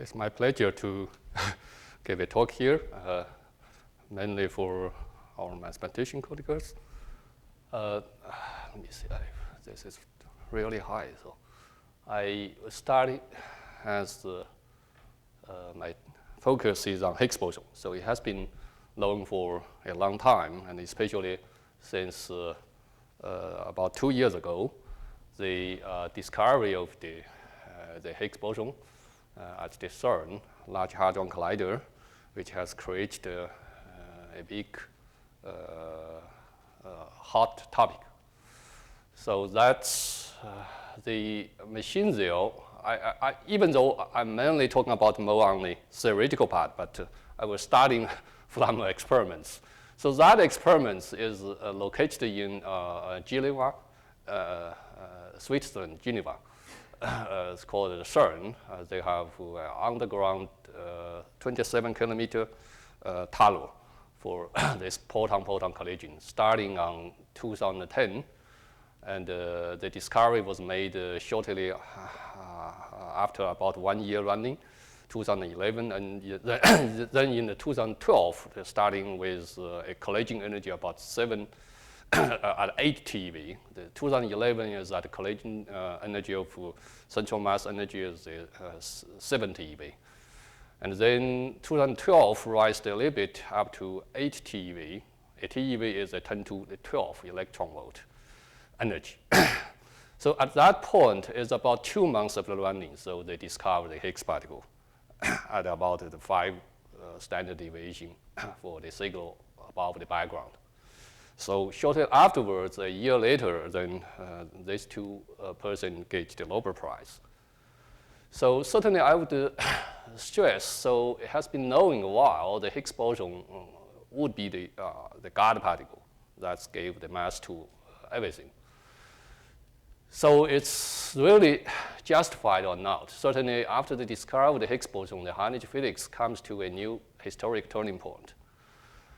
It's my pleasure to give a talk here, mainly for our mathematician colleagues. Let me see, this is really high. So I started as my focus is on Higgs boson. So it has been known for a long time, and especially since about 2 years ago, the discovery of the Higgs boson at the CERN, Large Hadron Collider, which has created a big hot topic. So that's the machine there. Even though I'm mainly talking about more on the theoretical part, but I was starting from experiments. So that experiment is located in Geneva, Switzerland, Geneva. It's called the CERN. They have underground 27-kilometer tunnel for this proton-proton collision starting on 2010. And the discovery was made shortly after about 1 year running, 2011. And then in 2012, starting with a collision energy about 8 TeV. The 2011 is that collision energy of central mass energy is 7 TeV. And then 2012 rised a little bit up to 8 TeV. A TeV is a 10 to the 12 electron volt energy. So at that point, it's about 2 months of the running, so they discovered the Higgs particle at about the 5 standard deviation for the signal above the background. So shortly afterwards, a year later, then these two persons get the Nobel Prize. So certainly I would stress, so it has been known a while, the Higgs boson would be the God particle that gave the mass to everything. So it's really justified or not. Certainly after the discovery of the Higgs boson, the high energy physics comes to a new historic turning point.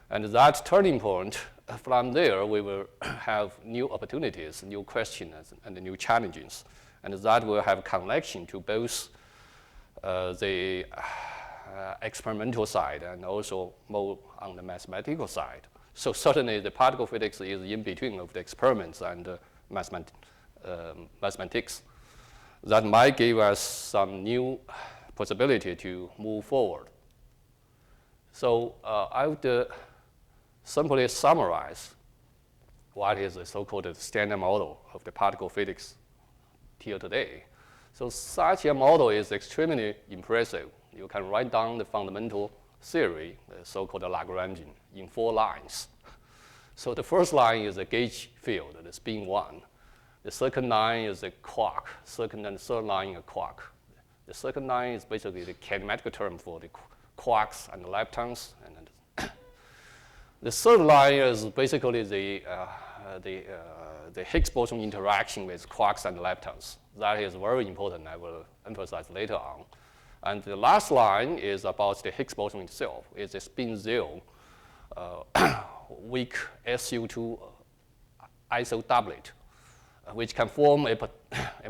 And that turning point, from there, we will have new opportunities, new questions, and new challenges. And that will have connection to both the experimental side and also more on the mathematical side. So certainly the particle physics is in between of the experiments and mathematics. That might give us some new possibility to move forward. So I would simply summarize what is the so-called standard model of the particle physics till today. So such a model is extremely impressive. You can write down the fundamental theory, the so-called Lagrangian, in 4 lines. So the first line is a gauge field, the spin 1. The second line is a quark. Second and third line a quark. The second line is basically the kinematic term for the quarks and the leptons. And the third line is basically the Higgs boson interaction with quarks and leptons. That is very important. I will emphasize later on. And the last line is about the Higgs boson itself. It's a spin 0, weak SU2 iso doublet, which can form a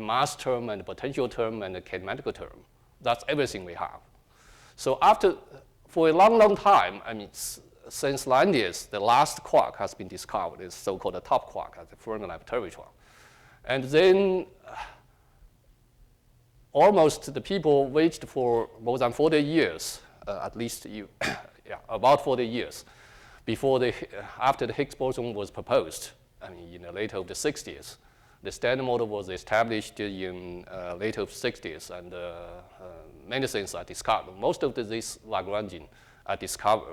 mass term and a potential term and a kinematic term. That's everything we have. So for a long, long time, I mean, since 90s, the last quark has been discovered, is so-called the top quark at the Fermi laboratory. And then almost the people waited for more than 40 years, at least about 40 years, after the Higgs boson was proposed, I mean, in the late of the 60s. The standard model was established in late of 60s, and many things are discovered. Most of these Lagrangian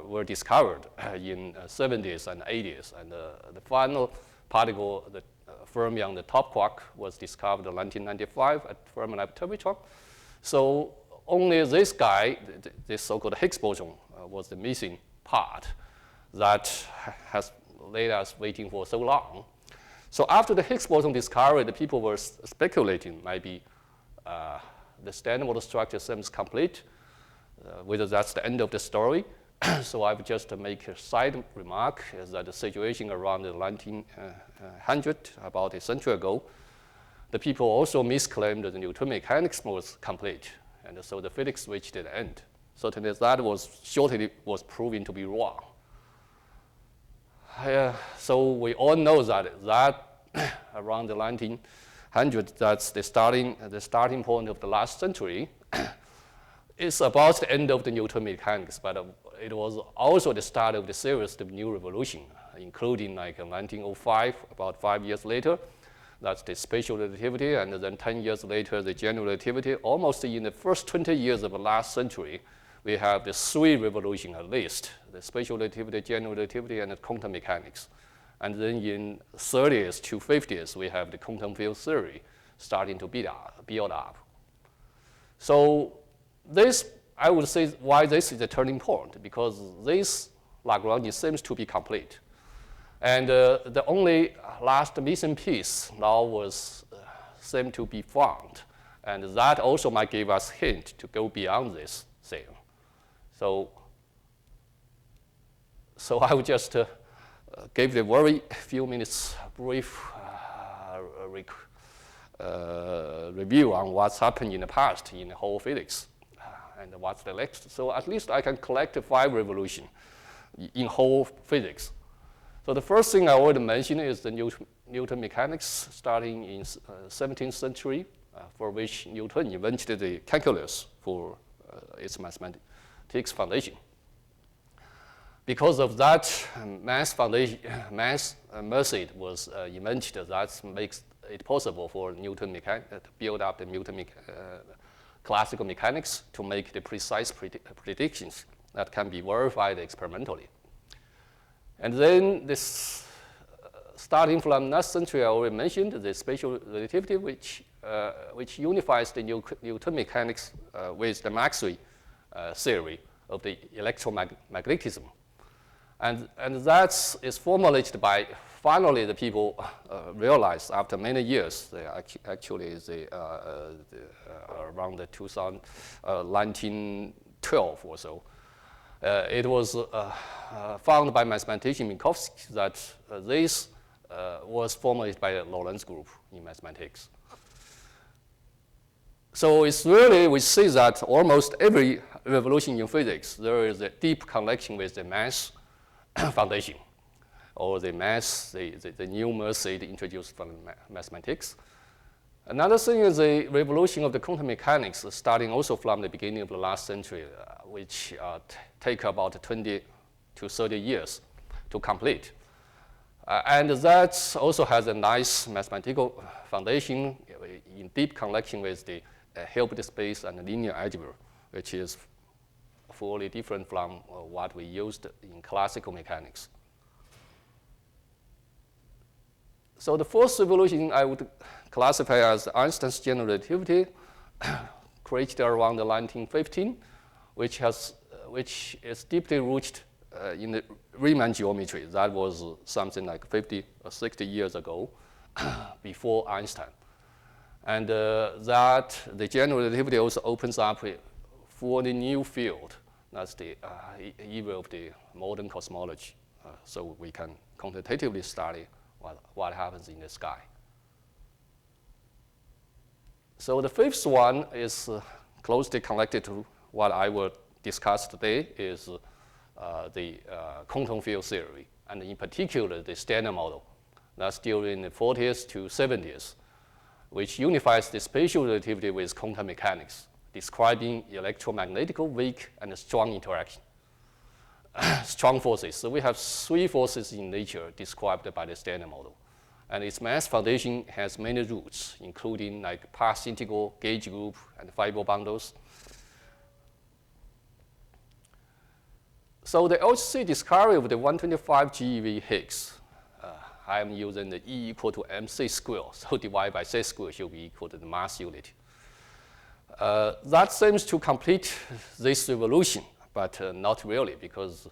were discovered in 70s and 80s, and the final particle, the fermion, the top quark, was discovered in 1995 at Fermi laboratory. So only this guy, this so-called Higgs boson, was the missing part that has led us waiting for so long. So after the Higgs boson discovery, the people were speculating maybe the standard model structure seems complete, whether that's the end of the story. So I would just make a side remark is that the situation around the 1900, about a century ago, the people also misclaimed that the Newton mechanics was complete. And so the physics reached the end. Certainly that was shortly was proven to be wrong. So we all know that around the 1900s, that's the starting point of the last century. It's about the end of the Newton mechanics, but it was also the start of the series of new revolution, including like 1905, about 5 years later, that's the special relativity, and then 10 years later, the general relativity. Almost in the first 20 years of the last century, we have the 3 revolutions at least: the special relativity, general relativity, and the quantum mechanics. And then in 30s to 50s, we have the quantum field theory starting to build up. So this, I would say, why this is a turning point, because this Lagrange seems to be complete. And the only last missing piece now was seemed to be found. And that also might give us a hint to go beyond this thing. So I will just give the very few minutes brief review on what's happened in the past in the whole physics and what's the next. So at least I can collect 5 revolutions in whole physics. So the first thing I already mentioned is the Newton mechanics starting in 17th century, for which Newton invented the calculus for its mathematics foundation. Because of that, math method was invented that makes it possible for Newton to build up the Newton classical mechanics to make the precise predictions that can be verified experimentally. And then this, starting from last century, I already mentioned the special relativity, which unifies the Newton mechanics with the Maxwell theory of the electromagnetism. And that is formulated by, finally, the people realized after many years, actually around the 1912 or so, it was found by mathematician Minkowski that this was formulated by the Lorentz group in mathematics. So it's really, we see that almost every revolution in physics, there is a deep connection with the math foundation, or the math, the new method introduced from mathematics. Another thing is the revolution of the quantum mechanics, starting also from the beginning of the last century, which take about 20 to 30 years to complete. And that also has a nice mathematical foundation in deep connection with the Hilbert space and linear algebra, which is fully different from what we used in classical mechanics. So the first revolution I would classify as Einstein's general relativity, created around the 1915, which is deeply rooted in the Riemann geometry. That was something like 50 or 60 years ago, before Einstein. And that the general relativity also opens up for the new field. That's the era of the modern cosmology. So we can quantitatively study what happens in the sky. So the fifth one is closely connected to what I will discuss today, is the quantum field theory, and in particular the Standard model. That's during the 40s to 70s, which unifies the spatial relativity with quantum mechanics, describing electromagnetic weak and strong interaction. Strong forces. So we have 3 forces in nature described by the Standard model. And its mass foundation has many roots, including like path integral, gauge group, and fiber bundles. So the LHC discovery of the 125 GeV Higgs, I am using the E equal to mc squared, so divided by c squared should be equal to the mass unit. That seems to complete this revolution, but not really, because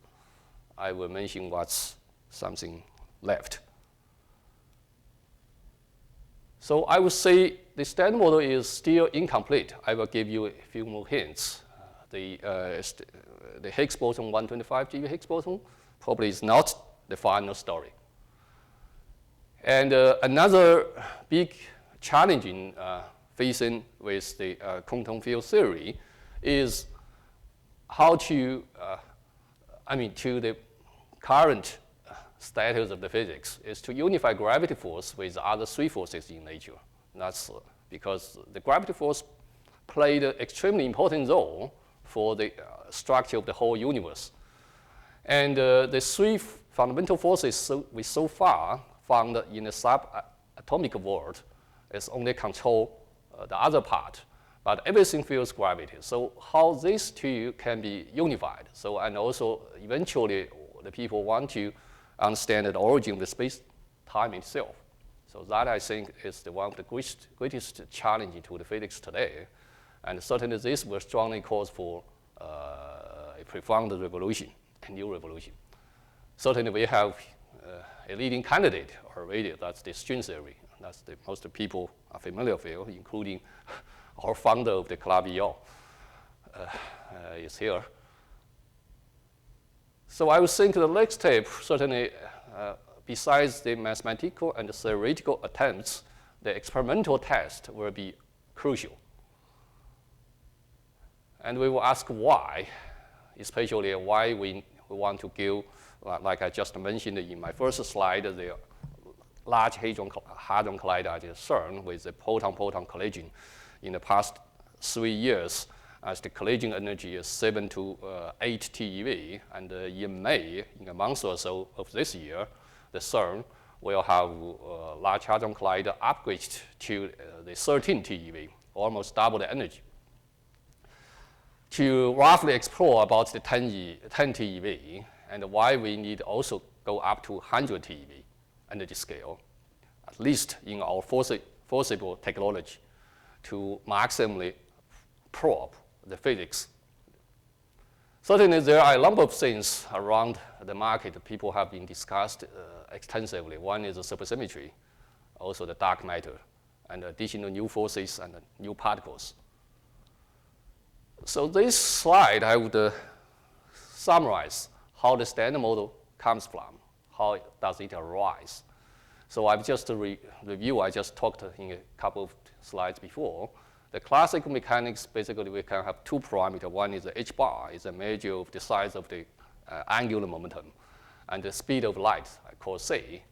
I will mention what's something left. So I would say the Standard model is still incomplete. I will give you a few more hints. The Higgs boson, 125 GeV Higgs boson, probably is not the final story. And another big challenge in facing with the quantum field theory is how to, to the current status of the physics is to unify gravity force with other three forces in nature. That's because the gravity force played an extremely important role for the structure of the whole universe. And the three fundamental forces we so far found in the subatomic world is only control the other part, but everything feels gravity. So how these two can be unified? So, and also eventually the people want to understand the origin of the space-time itself. So that I think is one of the greatest challenges to the physics today. And certainly this will strongly cause for a profound revolution, a new revolution. Certainly we have a leading candidate already, that's the string theory. That's the most people are familiar with, including our founder of the Club Yale is here. So I would think the next step, certainly besides the mathematical and the theoretical attempts, the experimental test will be crucial. And we will ask why, especially why we want to give, like I just mentioned in my first slide, the Large Hadron Collider at CERN with the proton-proton collision in the past 3 years, as the collision energy is 7 to 8 TeV, and in May, in a month or so of this year, the CERN will have Large Hadron Collider upgraded to the 13 TeV, almost double the energy, to roughly explore about the 10 TeV, and why we need also go up to 100 TeV energy scale, at least in our foreseeable technology, to maximally probe the physics. Certainly, there are a number of things around the market people have been discussed extensively. One is the supersymmetry, also the dark matter, and additional new forces and new particles. So this slide, I would summarize how the standard model comes from, how does it arise. So I've just review, I just talked in a couple of slides before. The classical mechanics, basically we can have two parameters. One is the h bar, is a measure of the size of the angular momentum, and the speed of light, I call c.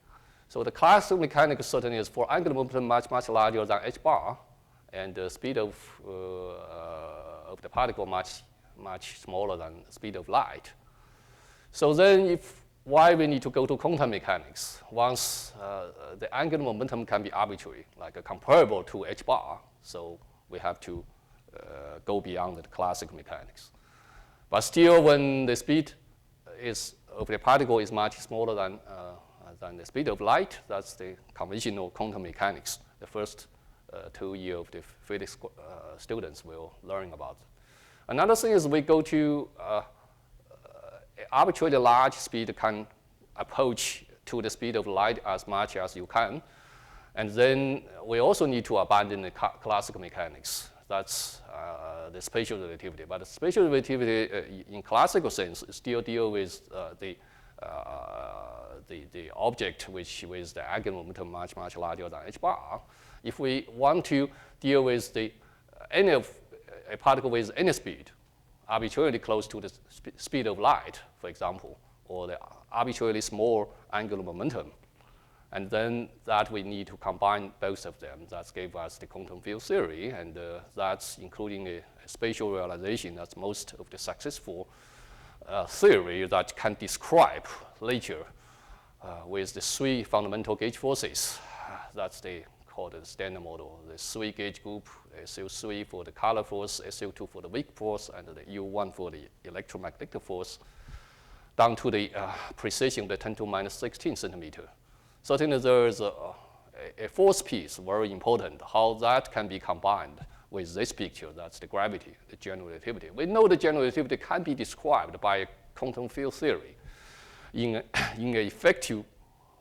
So the classical mechanics certainly is for angular momentum much larger than h bar, and the speed of the particle much smaller than the speed of light. So then why we need to go to quantum mechanics? Once the angular momentum can be arbitrary, like comparable to h bar, so we have to go beyond the classical mechanics. But still, when the speed of the particle is much smaller than the speed of light, that's the conventional quantum mechanics. The first 2 years of the physics students will learn about. Another thing is we go to arbitrarily large speed can approach to the speed of light as much as you can. And then we also need to abandon the classical mechanics. That's the spatial relativity. But the spatial relativity in classical sense still deal with the object which with the angular momentum much larger than h bar. If we want to deal with a particle with any speed, arbitrarily close to the speed of light, for example, or the arbitrarily small angular momentum, and then that we need to combine both of them. That gave us the quantum field theory, and that's including a spatial realization. That's most of the successful theory that can describe nature with the three fundamental gauge forces. That's called the standard model. The three gauge group, SU3 for the color force, SU2 for the weak force, and the U1 for the electromagnetic force, down to the precision of the 10 to minus 16 centimeter. Certainly there is a fourth piece, very important, how that can be combined with this picture. That's the gravity, the general relativity. We know the general relativity can be described by a quantum field theory in an effective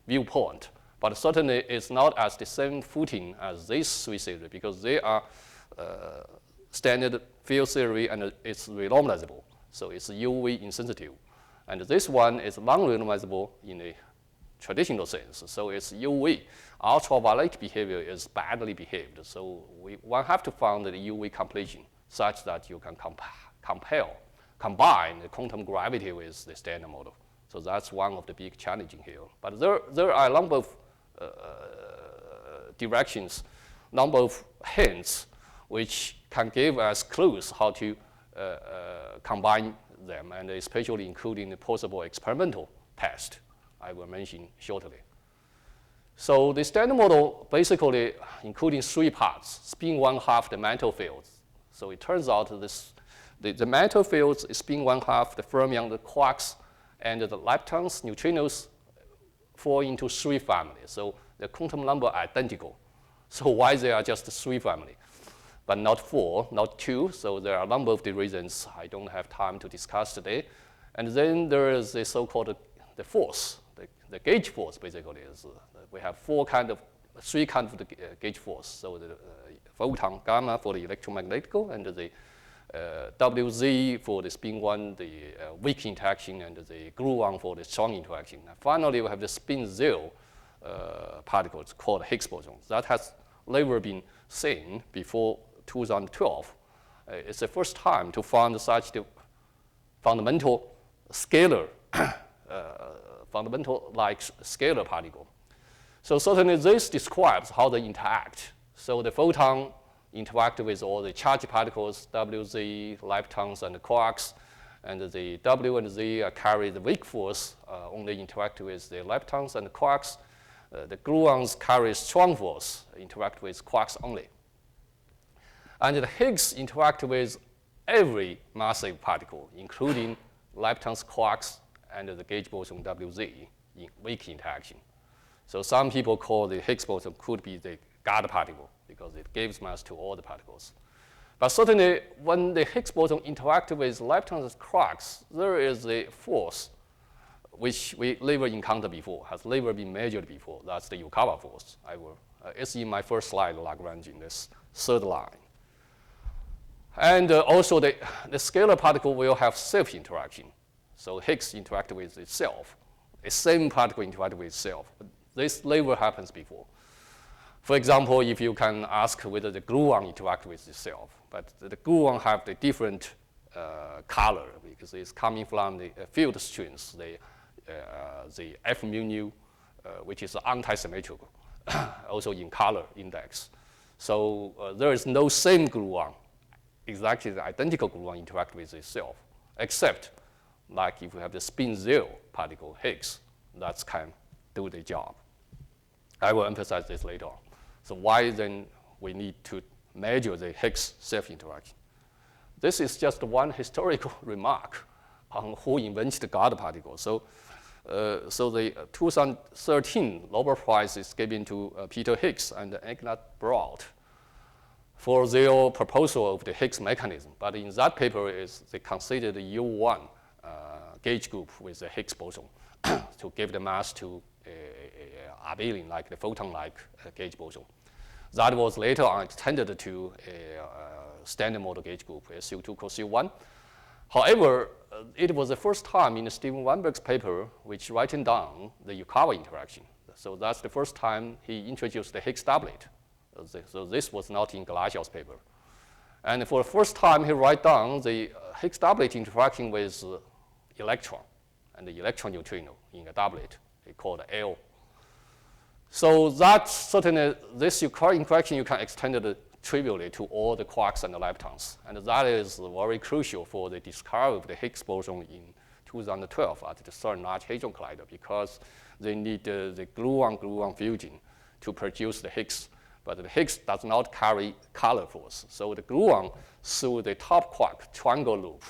viewpoint, but certainly it's not as the same footing as these three theories, because they are standard field theory and it's renormalizable. So it's UV insensitive. And this one is non-renormalizable in a traditional sense. So it's UV. Ultraviolet behavior is badly behaved. So one have to find the UV completion such that you can combine the quantum gravity with the standard model. So that's one of the big challenges here. But there are a number of directions, number of hints which can give us clues how to combine them, and especially including the possible experimental test I will mention shortly. So the standard model basically including 3 parts, spin 1/2 the mantle fields. So it turns out the mantle fields is spin 1/2 the fermion, the quarks, and the leptons, neutrinos fall into 3 families. So the quantum number are identical. So why there are just 3 families, but not 4, not 2? So there are a number of the reasons I don't have time to discuss today. And then there is the so-called the force, the gauge force basically is we have 3 kinds of the gauge force. So the photon, gamma for the electromagnetical, and the WZ for the spin 1, the weak interaction, and the gluon for the strong interaction. And finally, we have the spin 0 particles called Higgs boson. That has never been seen before 2012. It's the first time to find such the fundamental scalar, fundamental-like scalar particle. So certainly this describes how they interact. So the photon interact with all the charged particles, WZ, leptons, and quarks, and the W and Z carry the weak force, only interact with the leptons and quarks. The gluons carry strong force, interact with quarks only. And the Higgs interact with every massive particle, including leptons, quarks, and the gauge boson WZ in weak interaction. So some people call the Higgs boson could be the God particle because it gives mass to all the particles. But certainly when the Higgs boson interact with leptons and quarks, there is a force which we never encountered before, has never been measured before. That's the Yukawa force. It's in my first slide, Lagrange, in this 3rd line. And also the scalar particle will have self-interaction. So Higgs interact with itself. The same particle interact with itself. This never happens before. For example, if you can ask whether the gluon interact with itself, but the gluon have the different color because it's coming from the field strings, the F mu nu, which is anti-symmetrical, also in color index. So there is no same gluon, exactly the identical gluon interact with itself, except like if you have the spin 0 particle, Higgs, that can do the job. I will emphasize this later on. So why then we need to measure the Higgs self-interaction? This is just one historical remark on who invented the God particle. So the 2013 Nobel Prize is given to Peter Higgs and Ignat Broad for their proposal of the Higgs mechanism. But in that paper, they considered the U1 gauge group with the Higgs boson to give the mass to abelian, like the photon-like gauge boson. That was later on extended to a standard model gauge group, SU2 cos U1. However, it was the first time in Steven Weinberg's paper which writing down the Yukawa interaction. So that's the first time he introduced the Higgs doublet. So this was not in Galasiaw's paper. And for the first time, he write down the Higgs doublet interaction with electron and the electron neutrino in a doublet. They call it L. So that certainly, this Yukawa interaction you can extend it trivially to all the quarks and the leptons. And that is very crucial for the discovery of the Higgs boson in 2012 at the CERN Large Hadron Collider, because they need the gluon-gluon fusion to produce the Higgs. But the Higgs does not carry color force. So the gluon through the top quark triangle loop,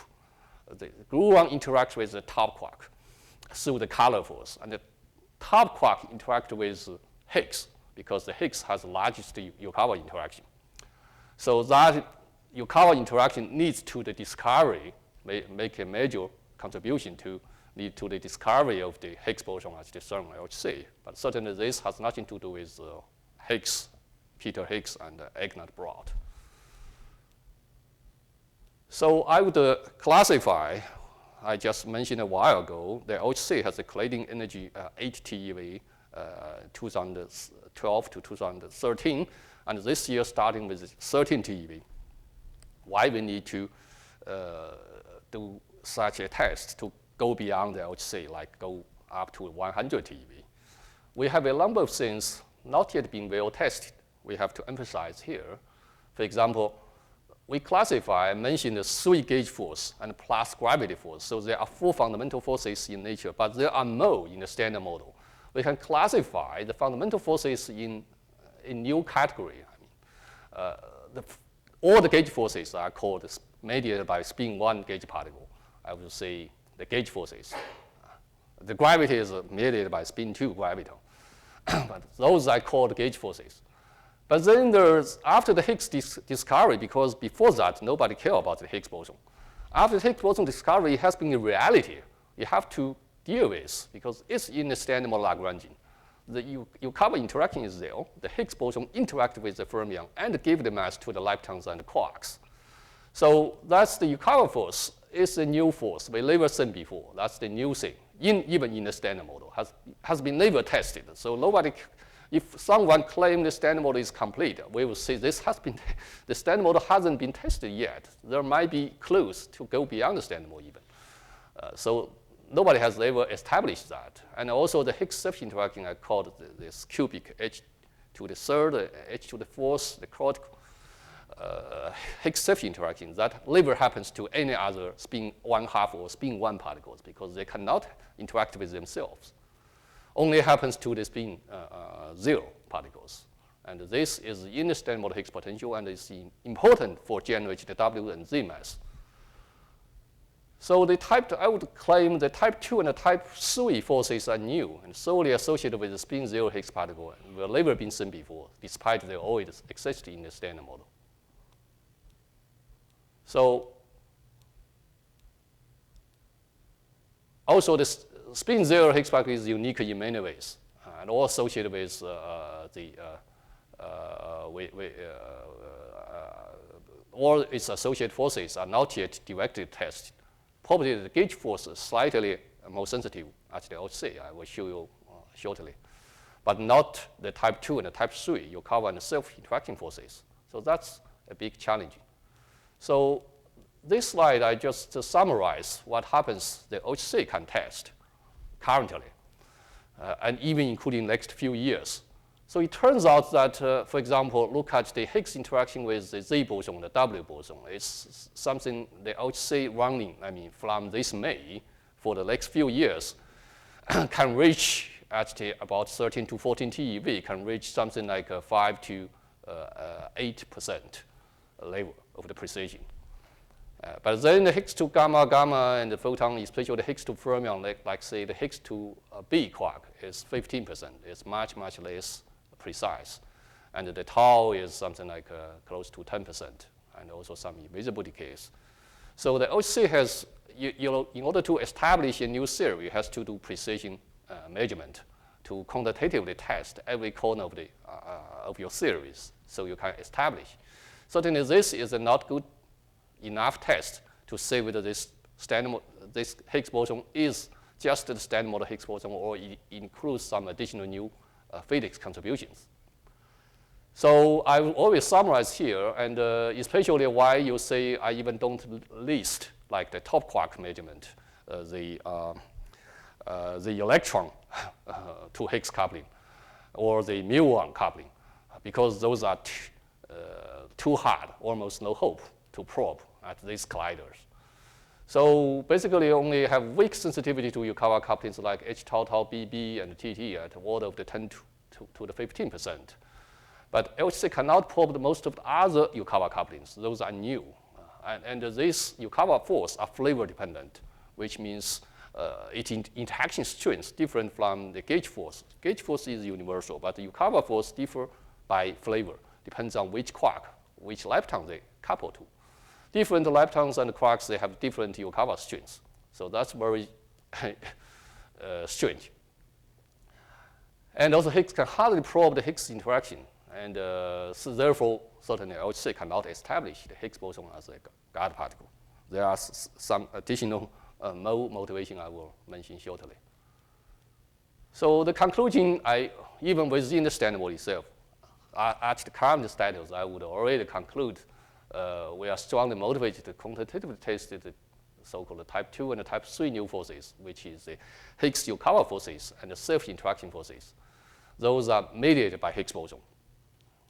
the gluon interacts with the top quark through the color force. And the top quark interact with Higgs because the Higgs has the largest Yukawa interaction. So that Yukawa interaction needs to the discovery, make a major contribution to lead to the discovery of the Higgs boson at the CERN LHC. But certainly this has nothing to do with Higgs, Peter Higgs, and Ignat Broad. So I would classify I just mentioned a while ago, the LHC has a collating energy 8 TeV, 2012 to 2013, and this year starting with 13 TeV. Why we need to do such a test to go beyond the LHC, like go up to 100 TeV? We have a number of things not yet being well tested. We have to emphasize here. For example, we classify and mention the 3 gauge force and plus gravity force. So there are 4 fundamental forces in nature, but there are more in the standard model. We can classify the fundamental forces in a new category. I mean, all the gauge forces are called mediated by spin 1 gauge particle. I would say the gauge forces. The gravity is mediated by spin 2 graviton. But those are called gauge forces. But then there's, after the Higgs discovery, because before that, nobody cared about the Higgs boson. After the Higgs boson discovery, it has been a reality you have to deal with, because it's in the standard model Lagrangian. The Yukawa interaction is there. The Higgs boson interacts with the fermion and give the mass to the leptons and quarks. So that's the Yukawa force. It's a new force we never seen before. That's the new thing, even in the standard model, has been never tested. So nobody, if someone claims the standard model is complete, we will say this has been, the standard model hasn't been tested yet. There might be clues to go beyond the standard model even. So nobody has ever established that. And also the Higgs surface interaction, I called this cubic h to the third, h to the fourth, the critical Higgs surface interaction that never happens to any other spin 1/2 or spin 1 particles because they cannot interact with themselves. Only happens to the spin 0 particles. And this is in the standard model Higgs potential and is important for generating the W and Z mass. So the I would claim the type 2 and the type 3 forces are new and solely associated with the spin 0 Higgs particle and will never been seen before, despite they always exist in the standard model. So also the spin 0 Higgs particle is unique in many ways and all associated with all its associated forces are not yet directly tested. Probably the gauge force is slightly more sensitive at the LHC. I will show you shortly, but not the type 2 and the type 3 Yukawa and self-interacting forces. So that's a big challenge. So this slide, I just summarize what happens the LHC can test currently, and even including next few years. So it turns out that, for example, look at the Higgs interaction with the Z boson, the W boson. It's something the LHC running, I mean, from this May for the next few years can reach at about 13 to 14 TeV, can reach something like 5 to 8% level of the precision. But then the Higgs to gamma, gamma, and the photon, especially the Higgs to fermion, like say the Higgs to B quark is 15%. It's much, much less precise. And the tau is something like close to 10%, and also some invisible decays. So the LHC has, in order to establish a new theory, it has to do precision measurement to quantitatively test every corner of your theories so you can establish. Certainly this is a not good enough test to say whether this Higgs boson is just the standard model Higgs boson or it includes some additional new physics contributions. So I will always summarize here, and especially why you say I even don't list like the top quark measurement, the electron to Higgs coupling, or the muon coupling, because those are too hard, almost no hope to probe at these colliders. So basically only have weak sensitivity to Yukawa couplings like H tau tau BB and TT at the order of the 10 to the 15%. But LHC cannot probe most of the other Yukawa couplings. Those are new. And these Yukawa force are flavor dependent, which means interaction strengths different from the gauge force. Gauge force is universal, but the Yukawa force differ by flavor, depends on which quark, which lepton they couple to. Different leptons and quarks, they have different Yukawa strengths. So that's very strange. And also Higgs can hardly probe the Higgs interaction. And so therefore, certainly LHC cannot establish the Higgs boson as a God particle. There are some additional motivation I will mention shortly. So the conclusion, even within the standard model itself, at the current status, I would already conclude we are strongly motivated to quantitatively test the so-called type 2 and type 3 new forces, which is the Higgs Yukawa forces and the self-interaction forces. Those are mediated by Higgs boson.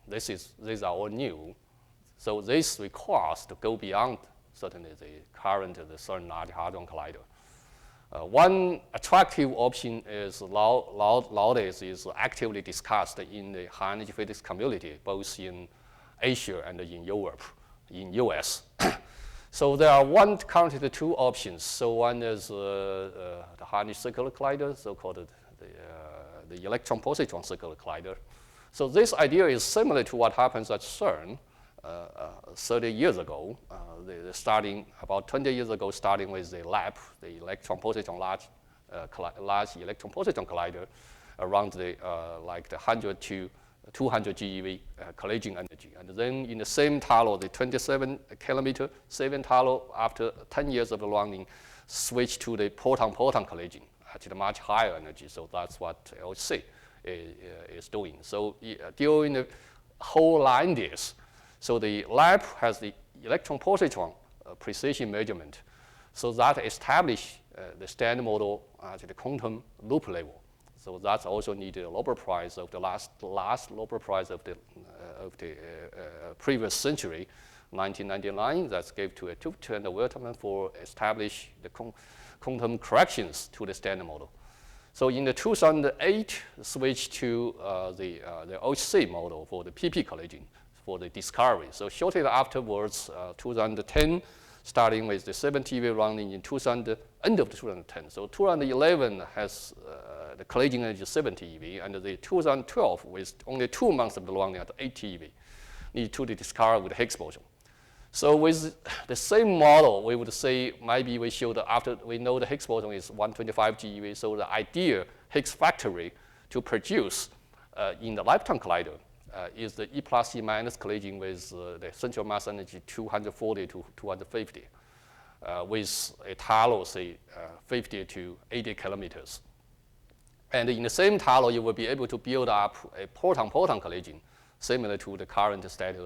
These are all new. So this requires to go beyond certainly the current the CERN Large Hadron Collider. One attractive option is nowadays is actively discussed in the high energy physics community, both in Asia and in Europe, in US. So there are currently the two options. So one is the high energy circular collider, so-called the electron-positron circular collider. So this idea is similar to what happens at CERN 30 years ago, starting about 20 years ago, starting with the LAP, the electron-positron large electron-positron collider, around the like the 100 to 200 GeV collision energy. And then in the same TALO, the 27 kilometer, 7 TALO, after 10 years of running, switched to the proton-proton collision at a much higher energy. So that's what LHC is doing. So during the whole 9 years, so the lab has the electron-positron precision measurement. So that established the standard model at the quantum loop level. So that's also needed a Nobel Prize of the last Nobel Prize of the previous century, 1999. That's gave to a Tufte and Werthmann for establish the quantum corrections to the standard model. So in the 2008, switched to the OHC model for the PP collision for the discovery. So shortly afterwards, 2010, starting with the 7 TeV running in end of 2010. So 2011 has the collision energy 7 TeV, and the 2012 with only 2 months of the running at 8 TeV, need to discover with Higgs boson. So with the same model, we would say maybe we should, after we know the Higgs boson is 125 GeV, so the ideal Higgs factory to produce in the lifetime collider is the E plus E minus collision with the central mass energy 240 to 250, with a TALO, say, 50 to 80 kilometers. And in the same TALO, you will be able to build up a proton-proton collision, similar to the current status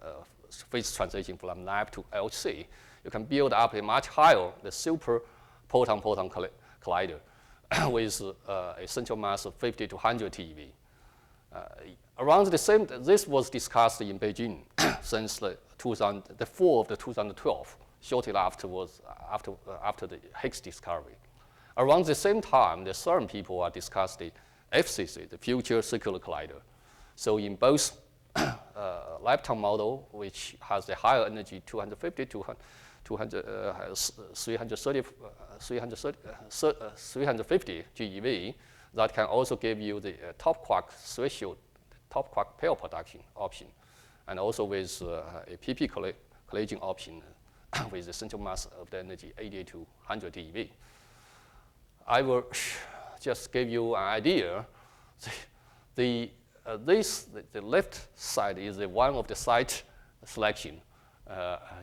of phase transition from lab to LHC. You can build up a much higher, the super proton-proton collider with a central mass of 50 to 100 TeV. Around the same, this was discussed in Beijing since the fall of the 2012, shortly afterwards, after the Higgs discovery. Around the same time, the CERN people are discussing the FCC, the Future Circular Collider. So in both lifetime model, which has the higher energy, 250 to 350 GeV, that can also give you the top quark threshold, top quark pair production option, and also with a PP collision option with the central mass of the energy 80 to 100 TeV. I will just give you an idea. The left side is one of the site selection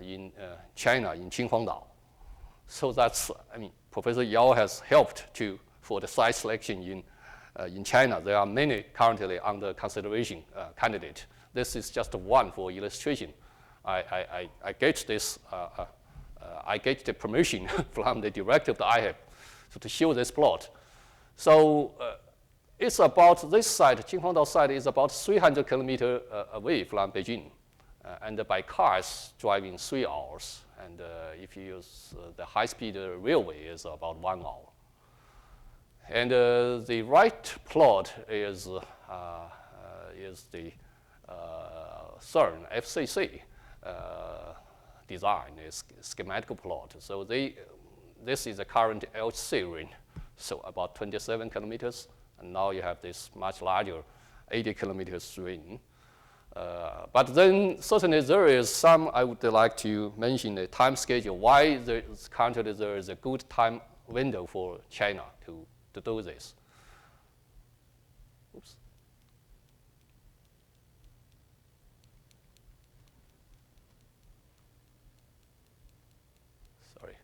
in China, in Qinhuangdao. So that's, I mean, Professor Yao has helped for the site selection in China. There are many currently under consideration candidates. This is just one for illustration. I get this, I get the permission from the director of the IHEP to show this plot. So it's about this side, Qinhuangdao side is about 300 kilometers away from Beijing. And by cars, driving 3 hours. And if you use the high-speed railway, is about 1 hour. And the right plot is the CERN FCC design, is schematic plot. So this is the current LHC ring, so about 27 kilometers. And now you have this much larger 80 kilometers ring. But then certainly there is some, I would like to mention the time schedule, why currently there is a good time window for China to do this. Oops. Sorry.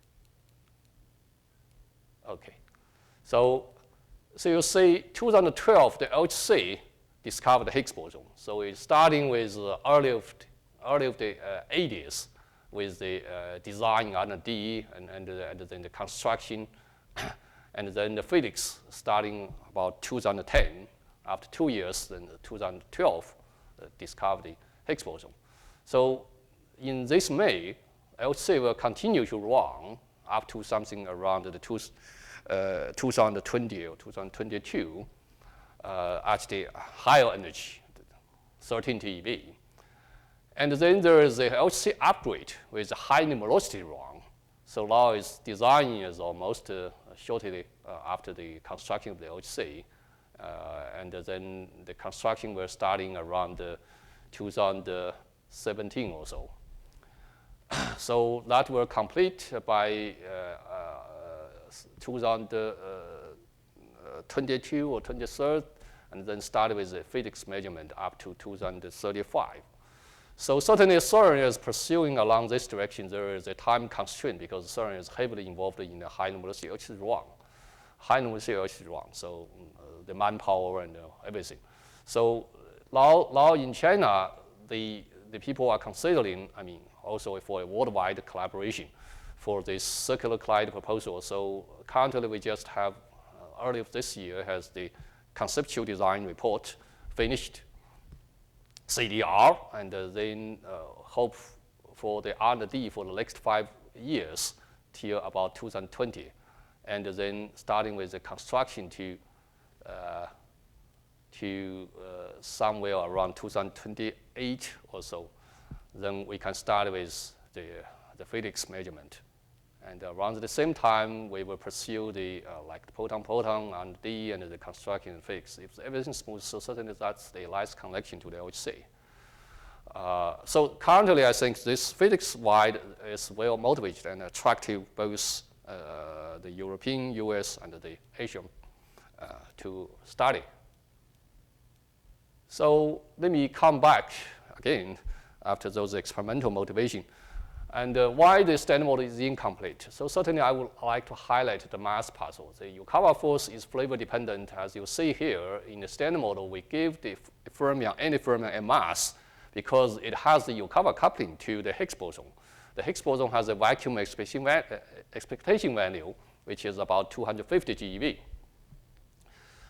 So you see, 2012, the LHC discovered the Higgs boson. So it's starting with early of the 80s with the design R&D and then the construction, and then the physics starting about 2010. After 2 years, then 2012, discovered the Higgs boson. So in this May, LHC will continue to run up to something around the 2020 or 2022 at the higher energy, 13 TeV. And then there is a LHC upgrade with a high numerosity run. So now its design is almost shortly after the construction of the LHC. And then the construction was starting around 2017 or so. So that will complete by 2022 or 23rd, and then start with the physics measurement up to 2035. So certainly CERN is pursuing along this direction. There is a time constraint because CERN is heavily involved in the high numerosity LHC run. So the manpower and everything. So now in China, the people are considering, also for a worldwide collaboration for this circular collide proposal. So currently we just have, early of this year, has the conceptual design report finished, CDR, and then hope for the R&D for the next 5 years till about 2020. And then starting with the construction to somewhere around 2028 or so. Then we can start with the physics measurement. And around the same time, we will pursue the like the proton R&D and the construction and physics. If everything is smooth, so certainly that's the nice connection to the LHC. So currently, I think this physics-wide is well motivated and attractive both the European, US, and the Asian to study. So let me come back again after those experimental motivation. And why the standard model is incomplete. So certainly I would like to highlight the mass puzzle. The Yukawa force is flavor dependent. As you see here in the standard model, we give the fermion, any fermion a mass because it has the Yukawa coupling to the Higgs boson. The Higgs boson has a vacuum expectation value, which is about 250 GeV.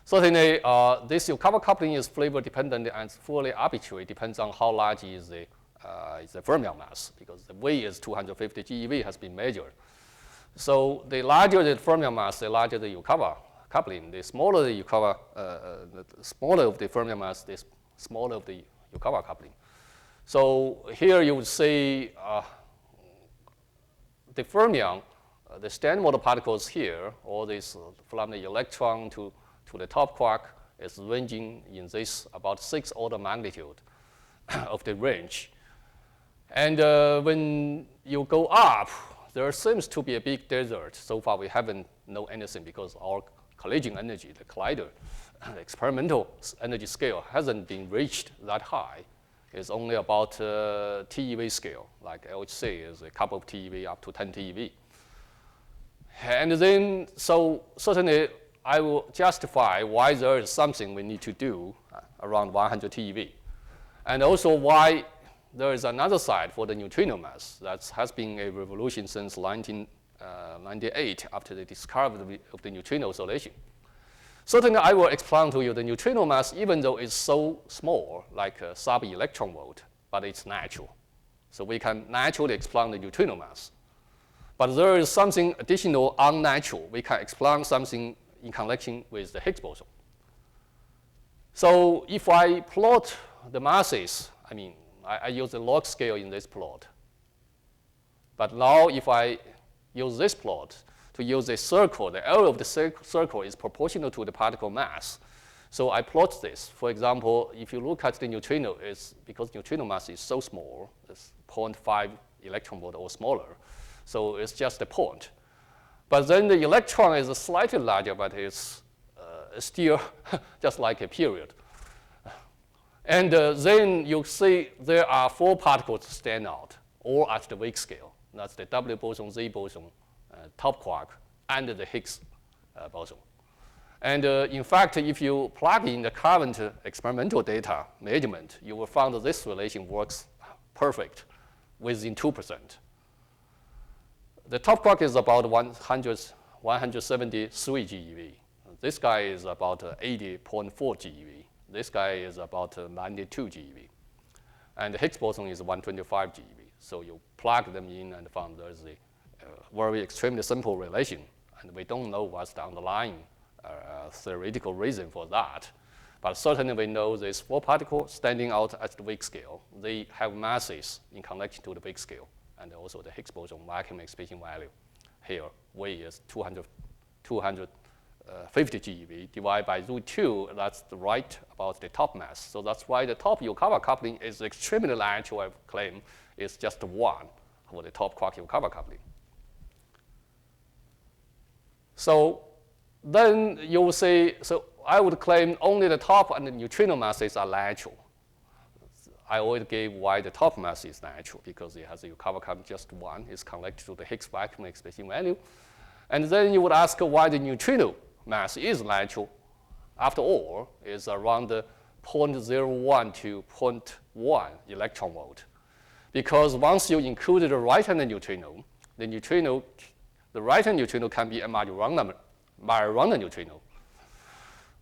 Certainly, this Yukawa coupling is flavor dependent and fully arbitrary. It depends on how large is the fermion mass, because the V is 250 GeV has been measured. So the larger the fermion mass, the larger the Yukawa coupling. The smaller the Yukawa, the smaller of the fermion mass, the smaller of the Yukawa coupling. So here you would see the fermion, the standard model particles here, all this from the electron to the top quark is ranging in this about 6 order magnitude of the range. And when you go up, there seems to be a big desert. So far, we haven't known anything because our collision energy, the collider, the experimental energy scale hasn't been reached that high. It's only about TeV scale, like LHC is a couple of TeV up to 10 TeV. And then, so certainly, I will justify why there is something we need to do around 100 TeV. And also why there is another side for the neutrino mass. That has been a revolution since 1998 after the discovery of the neutrino oscillation. Certainly, I will explain to you the neutrino mass, even though it's so small, like a sub-electron volt, but it's natural. So we can naturally explain the neutrino mass. But there is something additional unnatural. We can explain something in connection with the Higgs boson. So if I plot the masses, I use the log scale in this plot. But now if I use this plot to use a circle, the area of the circle is proportional to the particle mass. So I plot this. For example, if you look at the neutrino, it's because neutrino mass is so small, it's 0.5 electron volt or smaller. So it's just a point. But then the electron is slightly larger, but it's still just like a period. And then you see there are 4 particles stand out, all at the weak scale. That's the W boson, Z boson, top quark, and the Higgs boson. And in fact, if you plug in the current experimental data measurement, you will find that this relation works perfect within 2%. The top quark is about 173 GeV. This guy is about 80.4 GeV. This guy is about 92 GeV. And the Higgs boson is 125 GeV. So you plug them in and found there's a very extremely simple relation. And we don't know what's the underlying theoretical reason for that. But certainly we know these 4 particles standing out at the weak scale. They have masses in connection to the big scale. And also the Higgs boson vacuum excitation value here, V is 250 GeV divided by √2. That's the right about the top mass. So that's why the top Yukawa coupling is extremely large. I claim is just 1 for the top quark Yukawa coupling. So then you will say, so I would claim only the top and the neutrino masses are natural. I always gave why the top mass is natural, because it has a Yukawa coupling just 1. It's connected to the Higgs vacuum excitation value. And then you would ask why the neutrino mass is natural. After all, it's around 0.01 to 0.1 electron volt. Because once you include the right-hand neutrino, the right-hand neutrino can be a Majorana neutrino.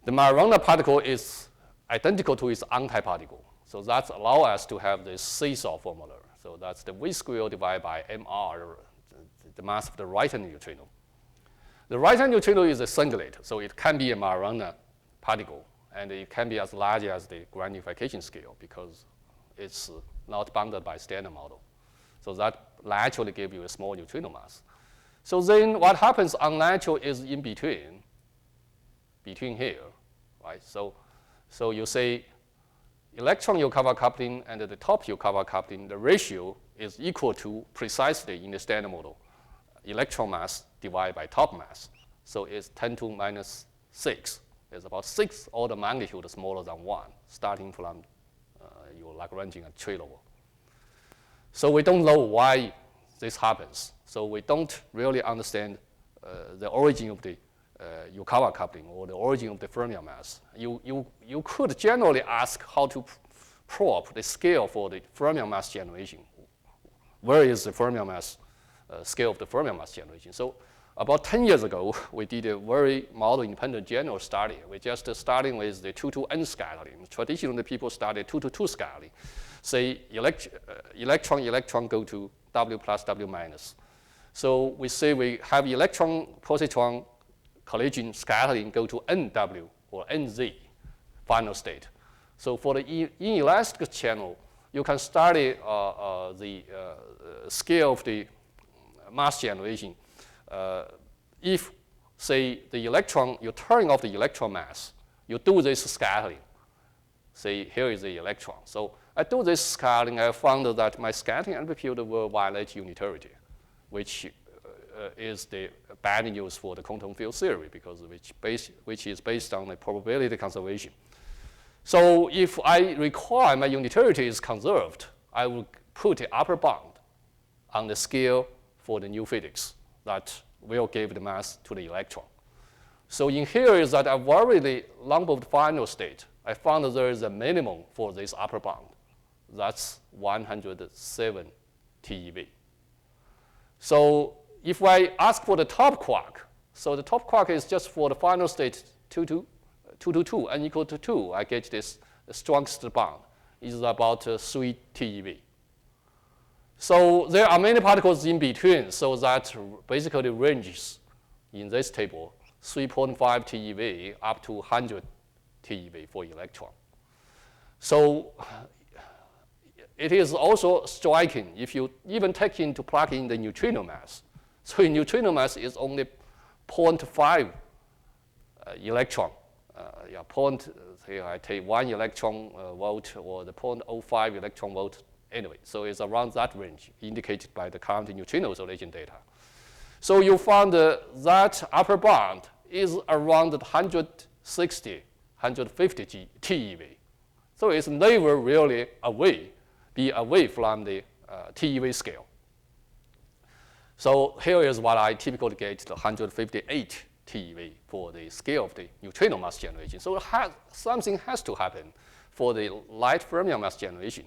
The Majorana particle is identical to its antiparticle. So that allows us to have this seesaw formula. So that's the V squared divided by mr, the mass of the right-hand neutrino. The right-hand neutrino is a singlet, so it can be a Majorana particle, and it can be as large as the grand unification scale because it's not bounded by standard model. So that naturally gives you a small neutrino mass. So then what happens unnatural is in between here, right? So you say electron Yukawa coupling and the top Yukawa coupling, the ratio is equal to precisely in the standard model, electron mass divided by top mass. So it's 10 to minus 6. It's about 6 order magnitude smaller than 1, starting from your Lagrangian at tree level. So we don't know why this happens. So we don't really understand the origin of the Yukawa coupling or the origin of the fermion mass. You could generally ask how to probe the scale for the fermion mass generation. Where is the fermion mass scale of the fermion mass generation? So about 10 years ago, we did a very model-independent general study. We just starting with the 2-to-n scattering. Traditionally, people started 2-to-2 scattering. Say electron go to W plus W minus. So we say we have electron-positron collision scattering go to NW or NZ, final state. So for the inelastic channel, you can study the scale of the mass generation. If, say, the electron, you turn off the electron mass, you do this scattering. Say, here is the electron. So I do this scattering, I found that my scattering amplitude will violate unitarity, which is the bad news for the quantum field theory, because which is based on the probability conservation. So if I require my unitarity is conserved, I will put an upper bound on the scale for the new physics that will give the mass to the electron. So in here is that I vary the lump of the final state. I found that there is a minimum for this upper bound. That's 107 TeV. So if I ask for the top quark, so the top quark is just for the final state 2 to 2, n equal to 2, I get this strongest bound is about 3 TeV. So there are many particles in between, so that basically ranges in this table 3.5 TeV up to 100 TeV for electron. So it is also striking if you even take into plug in the neutrino mass. So the neutrino mass is only 0.5 electron. Here I take 1 electron volt or the 0.05 electron volt. Anyway, so it's around that range indicated by the current neutrino isolation data. So you found that upper bound is around 160, 150 TeV. So it's never really be away from the TeV scale. So here is what I typically get, the 158 TeV for the scale of the neutrino mass generation. So something has to happen for the light fermion mass generation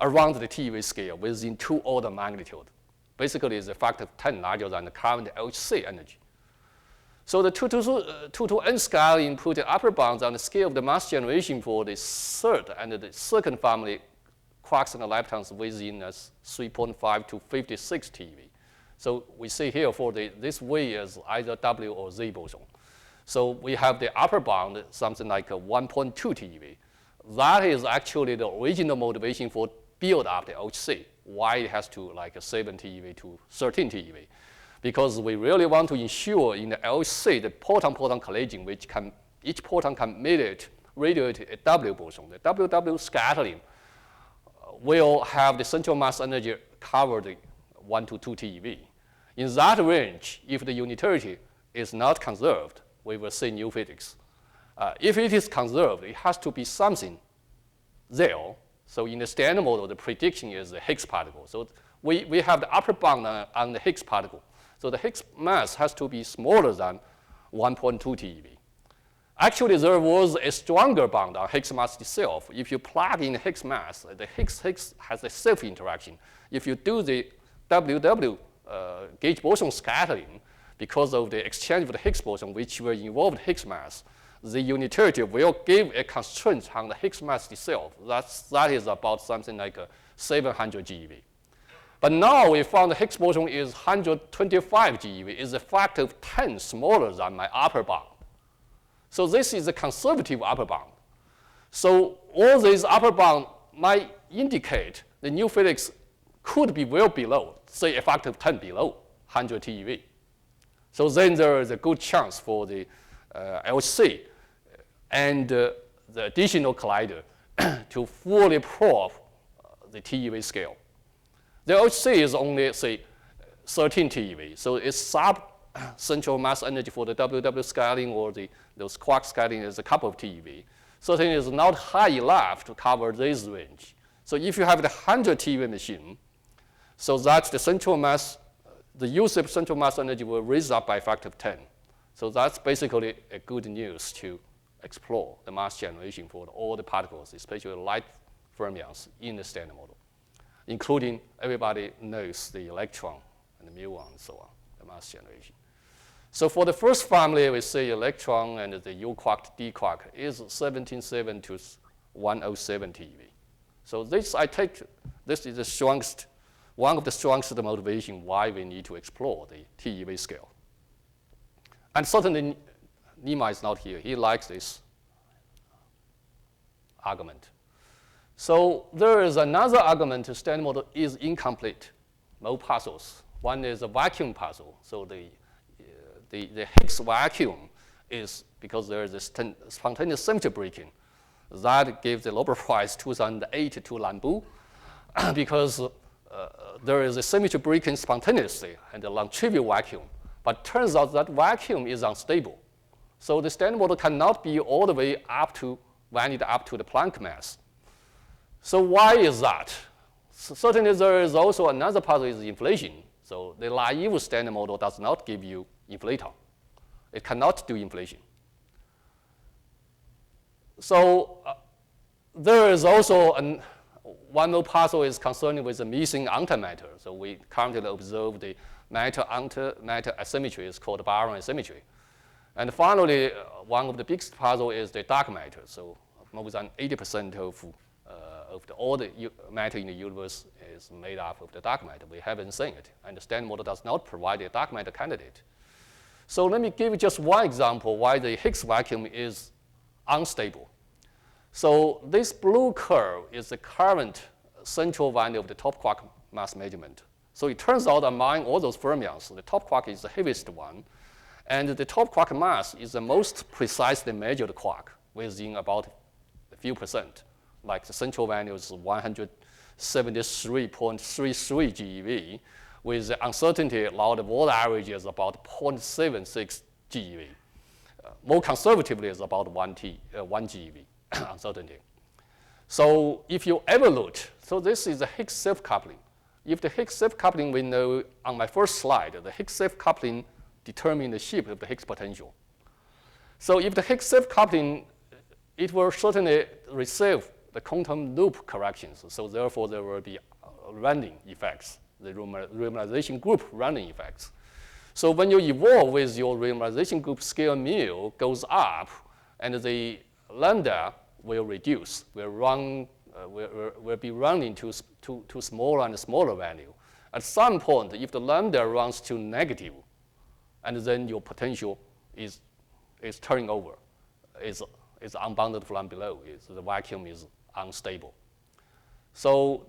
around the TeV scale within 2 order magnitude. Basically, it's a factor of 10 larger than the current LHC energy. So the 2 to n scaling put the upper bounds on the scale of the mass generation for the third and the second family quarks and leptons within 3.5 to 56 TeV. So we see here for this way is either W or Z boson. So we have the upper bound, something like 1.2 TeV. That is actually the original motivation for build up the LHC, why it has to like 7 TeV to 13 TeV. Because we really want to ensure in the LHC, the proton-proton collision, which each proton can radiate a W boson. The WW scattering will have the central mass energy covered 1 to 2 TeV. In that range, if the unitarity is not conserved, we will see new physics. If it is conserved, it has to be something there. So in the standard model, the prediction is the Higgs particle. So we have the upper bound on the Higgs particle. So the Higgs mass has to be smaller than 1.2 TeV. Actually, there was a stronger bound on Higgs mass itself. If you plug in Higgs mass, the Higgs has a self-interaction. If you do the WW gauge boson scattering, because of the exchange of the Higgs boson, which will involve Higgs mass, the unitarity will give a constraint on the Higgs mass itself. That is about something like 700 GeV. But now we found the Higgs boson is 125 GeV, is a factor of 10 smaller than my upper bound. So this is a conservative upper bound. So all these upper bound might indicate the new physics could be well below, say a factor of 10 below 100 TeV. So then there is a good chance for the LHC and the additional collider to fully probe the TeV scale. The LHC is only, say, 13 TeV, so its sub-central mass energy for the WW scaling or those quark scaling is a couple of TeV. Certainly is not high enough to cover this range. So if you have the 100 TeV machine, so that's the central mass, the use of central mass energy will raise up by a factor of 10. So that's basically a good news to explore the mass generation for all the particles, especially light fermions in the standard model, including everybody knows the electron and the muon and so on, the mass generation. So for the first family, we say electron and the U quark, D quark is 17.7 to 107 TeV. So this is the strongest, one of the strongest motivation why we need to explore the TeV scale. And certainly, Nima is not here. He likes this argument. So there is another argument, the standard model is incomplete, no puzzles. One is a vacuum puzzle. So the Higgs vacuum is because there is a spontaneous symmetry breaking. That gave the Nobel Prize 2008 to Lambu because there is a symmetry breaking spontaneously and a non-trivial vacuum. But turns out that vacuum is unstable. So the standard model cannot be all the way up to, valid up to the Planck mass. So why is that? So certainly there is also another puzzle is inflation. So the naive standard model does not give you inflator. It cannot do inflation. So there is also one more puzzle is concerned with the missing antimatter. So we currently observe the matter-antimatter asymmetry is called Baron asymmetry. And finally, one of the biggest puzzle is the dark matter. So more than 80% of all the matter in the universe is made up of the dark matter. We haven't seen it, and the standard model does not provide a dark matter candidate. So let me give you just one example why the Higgs vacuum is unstable. So this blue curve is the current central value of the top quark mass measurement. So it turns out among all those fermions, the top quark is the heaviest one, and the top quark mass is the most precisely measured quark within about a few percent. Like the central value is 173.33 GeV, with the uncertainty allowed world average is about 0.76 GeV. More conservatively is about 1 GeV uncertainty. So if you evaluate, so this is the Higgs self-coupling. If the Higgs self-coupling we know on my first slide, the Higgs self-coupling determine the shape of the Higgs potential. So if the Higgs self-coupling, it will certainly receive the quantum loop corrections. So therefore, there will be rounding effects, the renormalization group rounding effects. So when you evolve with your renormalization group scale mu goes up, and the lambda will reduce, will be running to smaller and smaller value. At some point, if the lambda runs to negative, and then your potential is turning over, is unbounded from below, the vacuum is unstable. So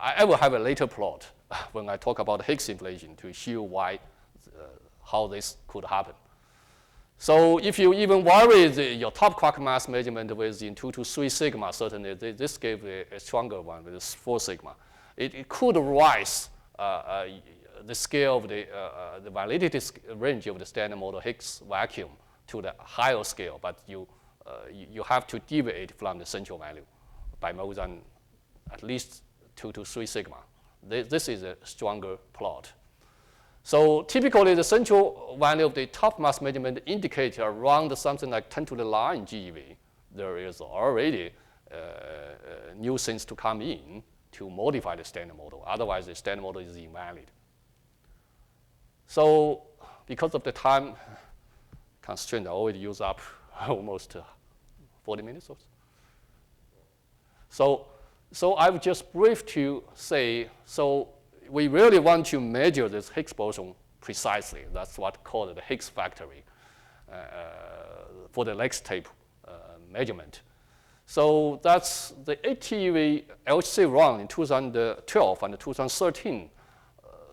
I will have a later plot when I talk about Higgs inflation to show why, how this could happen. So if you even vary your top quark mass measurement within 2 to 3 sigma, certainly this gave a stronger one with 4 sigma. It could rise the scale of the validity range of the standard model Higgs vacuum to the higher scale, but you have to deviate from the central value by more than at least 2 to 3 sigma. This is a stronger plot. So typically, the central value of the top mass measurement indicates around something like 10 to the 9 GeV. There is already new things to come in to modify the standard model. Otherwise, the standard model is invalid. So because of the time constraint, I already used up almost 40 minutes or so. So I've just briefed to say, so we really want to measure this Higgs boson precisely. That's what's called the Higgs factory for the next tape measurement. So that's the 8 TeV LHC run in 2012 and 2013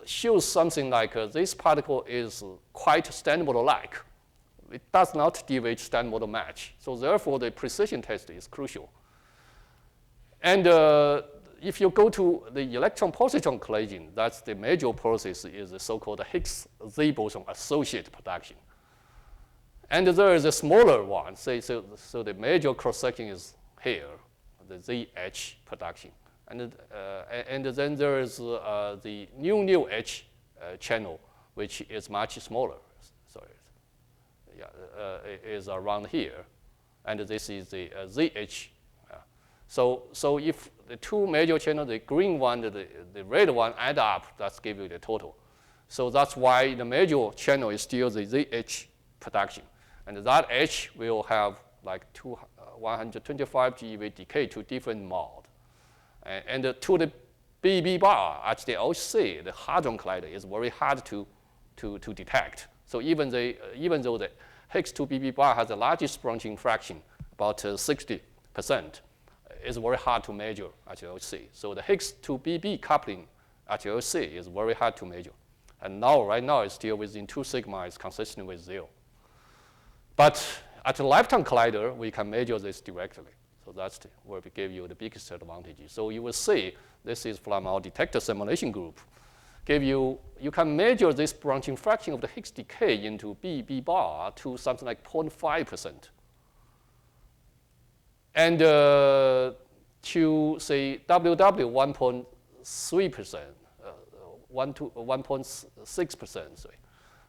shows something like this particle is quite standard model-like. It does not deviate standard model match. So therefore, the precision test is crucial. And if you go to the electron-positron collision, that's the major process is the so-called Higgs Z boson associate production. And there is a smaller one. So the major cross-section is here, the ZH production. And then there is the new H channel, which is much smaller. Sorry, it is around here. And this is the ZH. So if the two major channels, the green one, the red one, add up, that's give you the total. So that's why the major channel is still the ZH production. And that H will have like 125 GeV decay to different mode. And to the BB bar at the LHC, the hadron collider is very hard to detect. So even though the Higgs to BB bar has the largest branching fraction, about 60%, it's very hard to measure at the LHC. So the Higgs to BB coupling at the LHC is very hard to measure. And right now, it's still within 2 sigma, it's consistent with 0. But at the lifetime collider, we can measure this directly. So that's where we give you the biggest advantage. So you will see, this is from our detector simulation group. You can measure this branching fraction of the Higgs decay into BB bar to something like 0.5%. And to say WW 1.3%, 1.6%,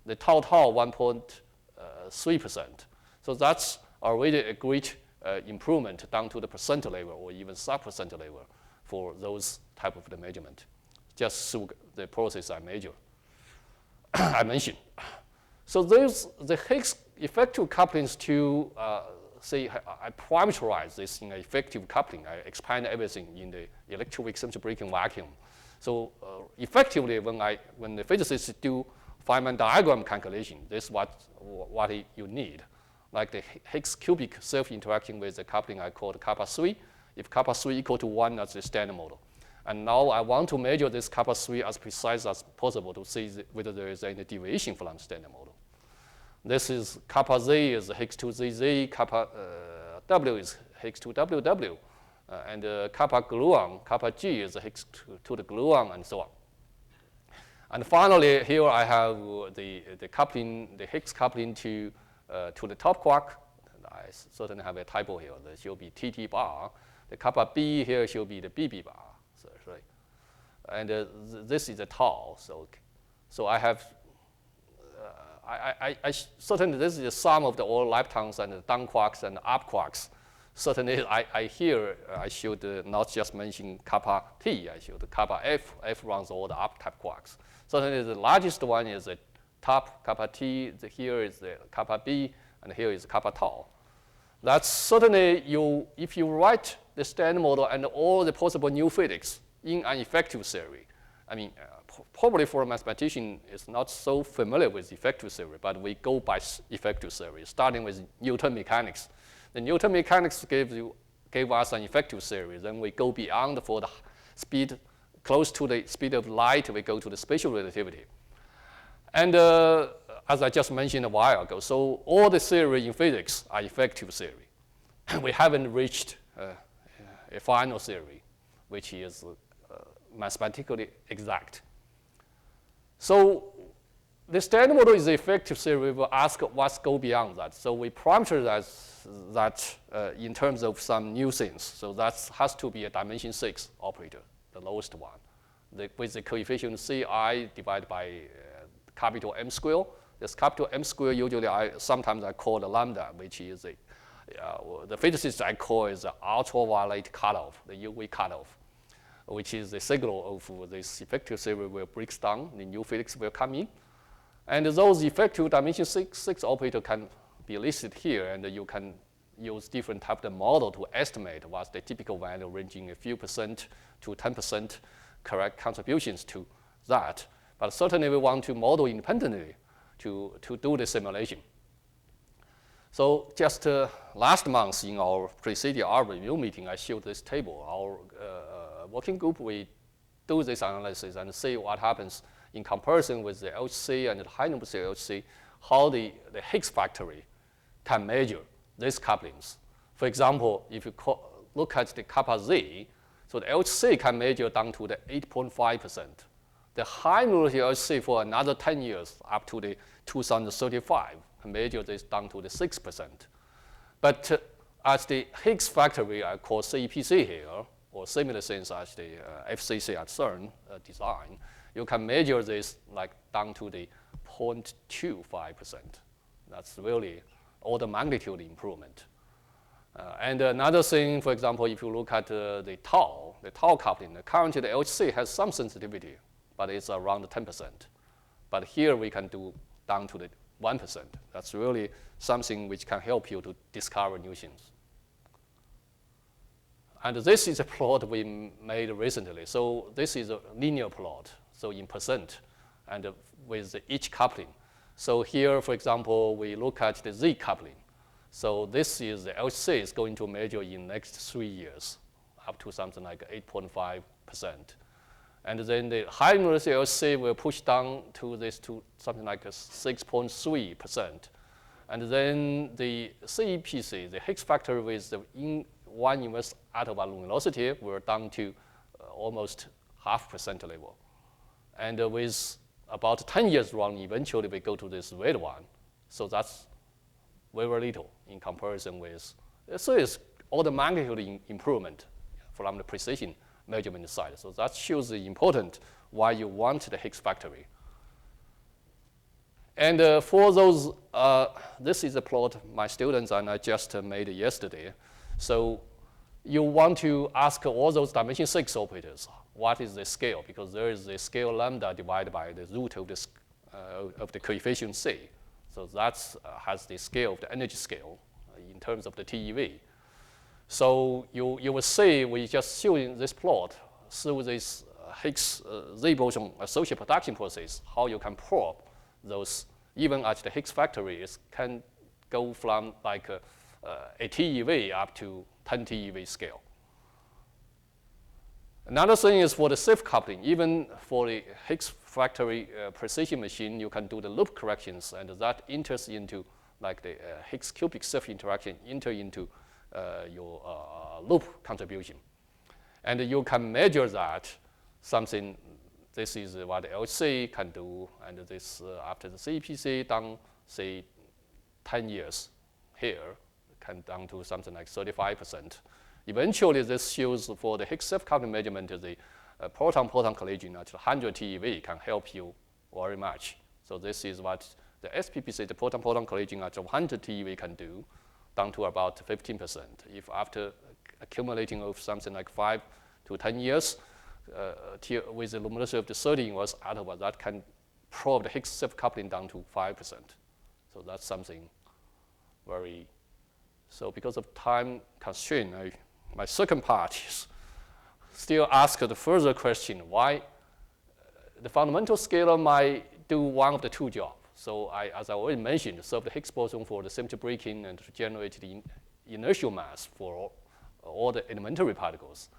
the tau 1.3%. So that's already a great improvement down to the percent level or even sub-percent level for those type of the measurement, just through the process I mentioned. So the Higgs effective couplings to say I parameterize this in effective coupling. I expand everything in the electroweak eccentric braking vacuum. So effectively, when the physicists do Feynman diagram calculation, this is what you need. Like the Higgs cubic self-interaction with the coupling I called kappa 3. If kappa 3 equal to 1, that's the standard model. And now I want to measure this kappa 3 as precise as possible to see whether there is any deviation from the standard model. This is kappa Z is Higgs to ZZ, kappa W is Higgs to WW, and kappa gluon, kappa G is Higgs to the gluon, and so on. And finally, here I have the coupling, the Higgs coupling to the top quark. I certainly have a typo here. There should be TT bar. The kappa B here should be the BB bar. So, right. And this is the tau. So I have certainly this is the sum of the all leptons and the down quarks and up quarks. Certainly, I should not just mention kappa T, I should kappa F. F runs all the up type quarks. Certainly, the largest one is the top kappa T, here is the kappa B, and here is kappa tau. That's certainly, if you write the standard model and all the possible new physics in an effective theory, I mean, probably for a mathematician is not so familiar with effective theory, but we go by effective theory, starting with Newton mechanics. The Newton mechanics gave us an effective theory. Then we go beyond for the speed, close to the speed of light, we go to the special relativity. And as I just mentioned a while ago, so all the theory in physics are effective theory. We haven't reached a final theory, which is mathematically exact. So the standard model is the effective theory. We will ask what's go beyond that. So we parameterize that in terms of some new things. So that has to be a dimension 6 operator, the lowest one, with the coefficient Ci divided by capital M square. This capital M square usually sometimes I call the lambda, which is the physicist I call is the ultraviolet cutoff, the UV cutoff, which is the signal of this effective theory will break down, the new physics will come in. And those effective dimension 6 operator can be listed here, and you can use different type of model to estimate what's the typical value ranging a few percent to 10% correct contributions to that. But certainly we want to model independently to do the simulation. So just last month in our preceding our review meeting, I showed this table. Our working group, we do this analysis and see what happens in comparison with the LHC and the high number LHC, how the Higgs factory can measure these couplings. For example, if you look at the kappa Z, so the LHC can measure down to the 8.5%. The high nuclear LHC for another 10 years up to the 2035 can measure this down to the 6%. But as the Higgs factory I call CEPC here, or similar things as the FCC at CERN design, you can measure this like down to the 0.25%. That's really order magnitude improvement. And another thing, for example, if you look at the tau coupling, currently the LHC has some sensitivity, but it's around 10%. But here we can do down to the 1%. That's really something which can help you to discover new things. And this is a plot we made recently. So this is a linear plot, so in percent, and with each coupling. So here, for example, we look at the Z coupling. So this is the LHC is going to measure in next 3 years, up to something like 8.5%. And then the high energy LHC will push down to this to something like 6.3%. And then the CEPC, the Higgs factor with the one inverse atom luminosity, we're down to almost 0.5% level. And with about 10 years run, eventually we go to this red one. So that's very little in comparison with, so it's all the magnitude improvement from the precision measurement side. So that shows the important why you want the Higgs factory. And for those, this is a plot my students and I just made yesterday. So you want to ask all those dimension 6 operators, what is the scale? Because there is the scale lambda divided by the root of the coefficient C. So that has the scale of the energy scale in terms of the TeV. So you will see we just showing this plot through this Higgs Z boson associated production process, how you can probe those, even at the Higgs factory, it can go from like a TeV up to 10 TeV scale. Another thing is for the safe coupling, even for the Higgs factory precision machine, you can do the loop corrections, and that enters into like the Higgs cubic safe interaction enter into your loop contribution. And you can measure that something, this is what the LHC can do, and this after the CEPC done, say 10 years here, can down to something like 35%. Eventually, this shows for the Higgs self-coupling measurement, the proton-proton collision at 100 TeV can help you very much. So this is what The SPPC, the proton-proton collision at 100 TeV can do down to about 15%. If after accumulating of something like 5 to 10 years, with the luminosity of the 30 inverse atom, that can probe the Higgs self-coupling down to 5%. So that's something very, so because of time constraint, my second part is still ask the further question, why the fundamental scalar might do one of the two jobs. So as I already mentioned, serve the Higgs boson for the symmetry breaking and to generate the inertial mass for all the elementary particles,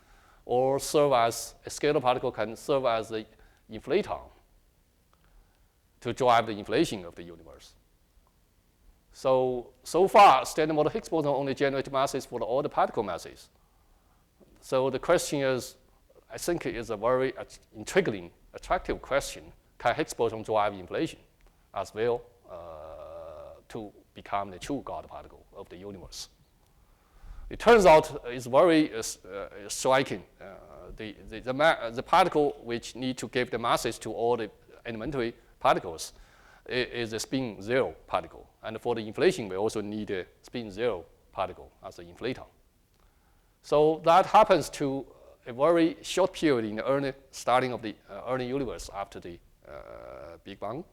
or serve as a scalar particle can serve as the inflaton to drive the inflation of the universe. So far, standard model Higgs boson only generates masses for all the particle masses. So the question is, I think it is a very intriguing, attractive question. Can Higgs boson drive inflation as well to become the true God particle of the universe? It turns out it's very striking. The particle which need to give the masses to all the elementary particles is a spin zero particle. And for the inflation, we also need a spin zero particle as an inflaton. So that happens to a very short period in the early starting of the early universe after the Big Bang.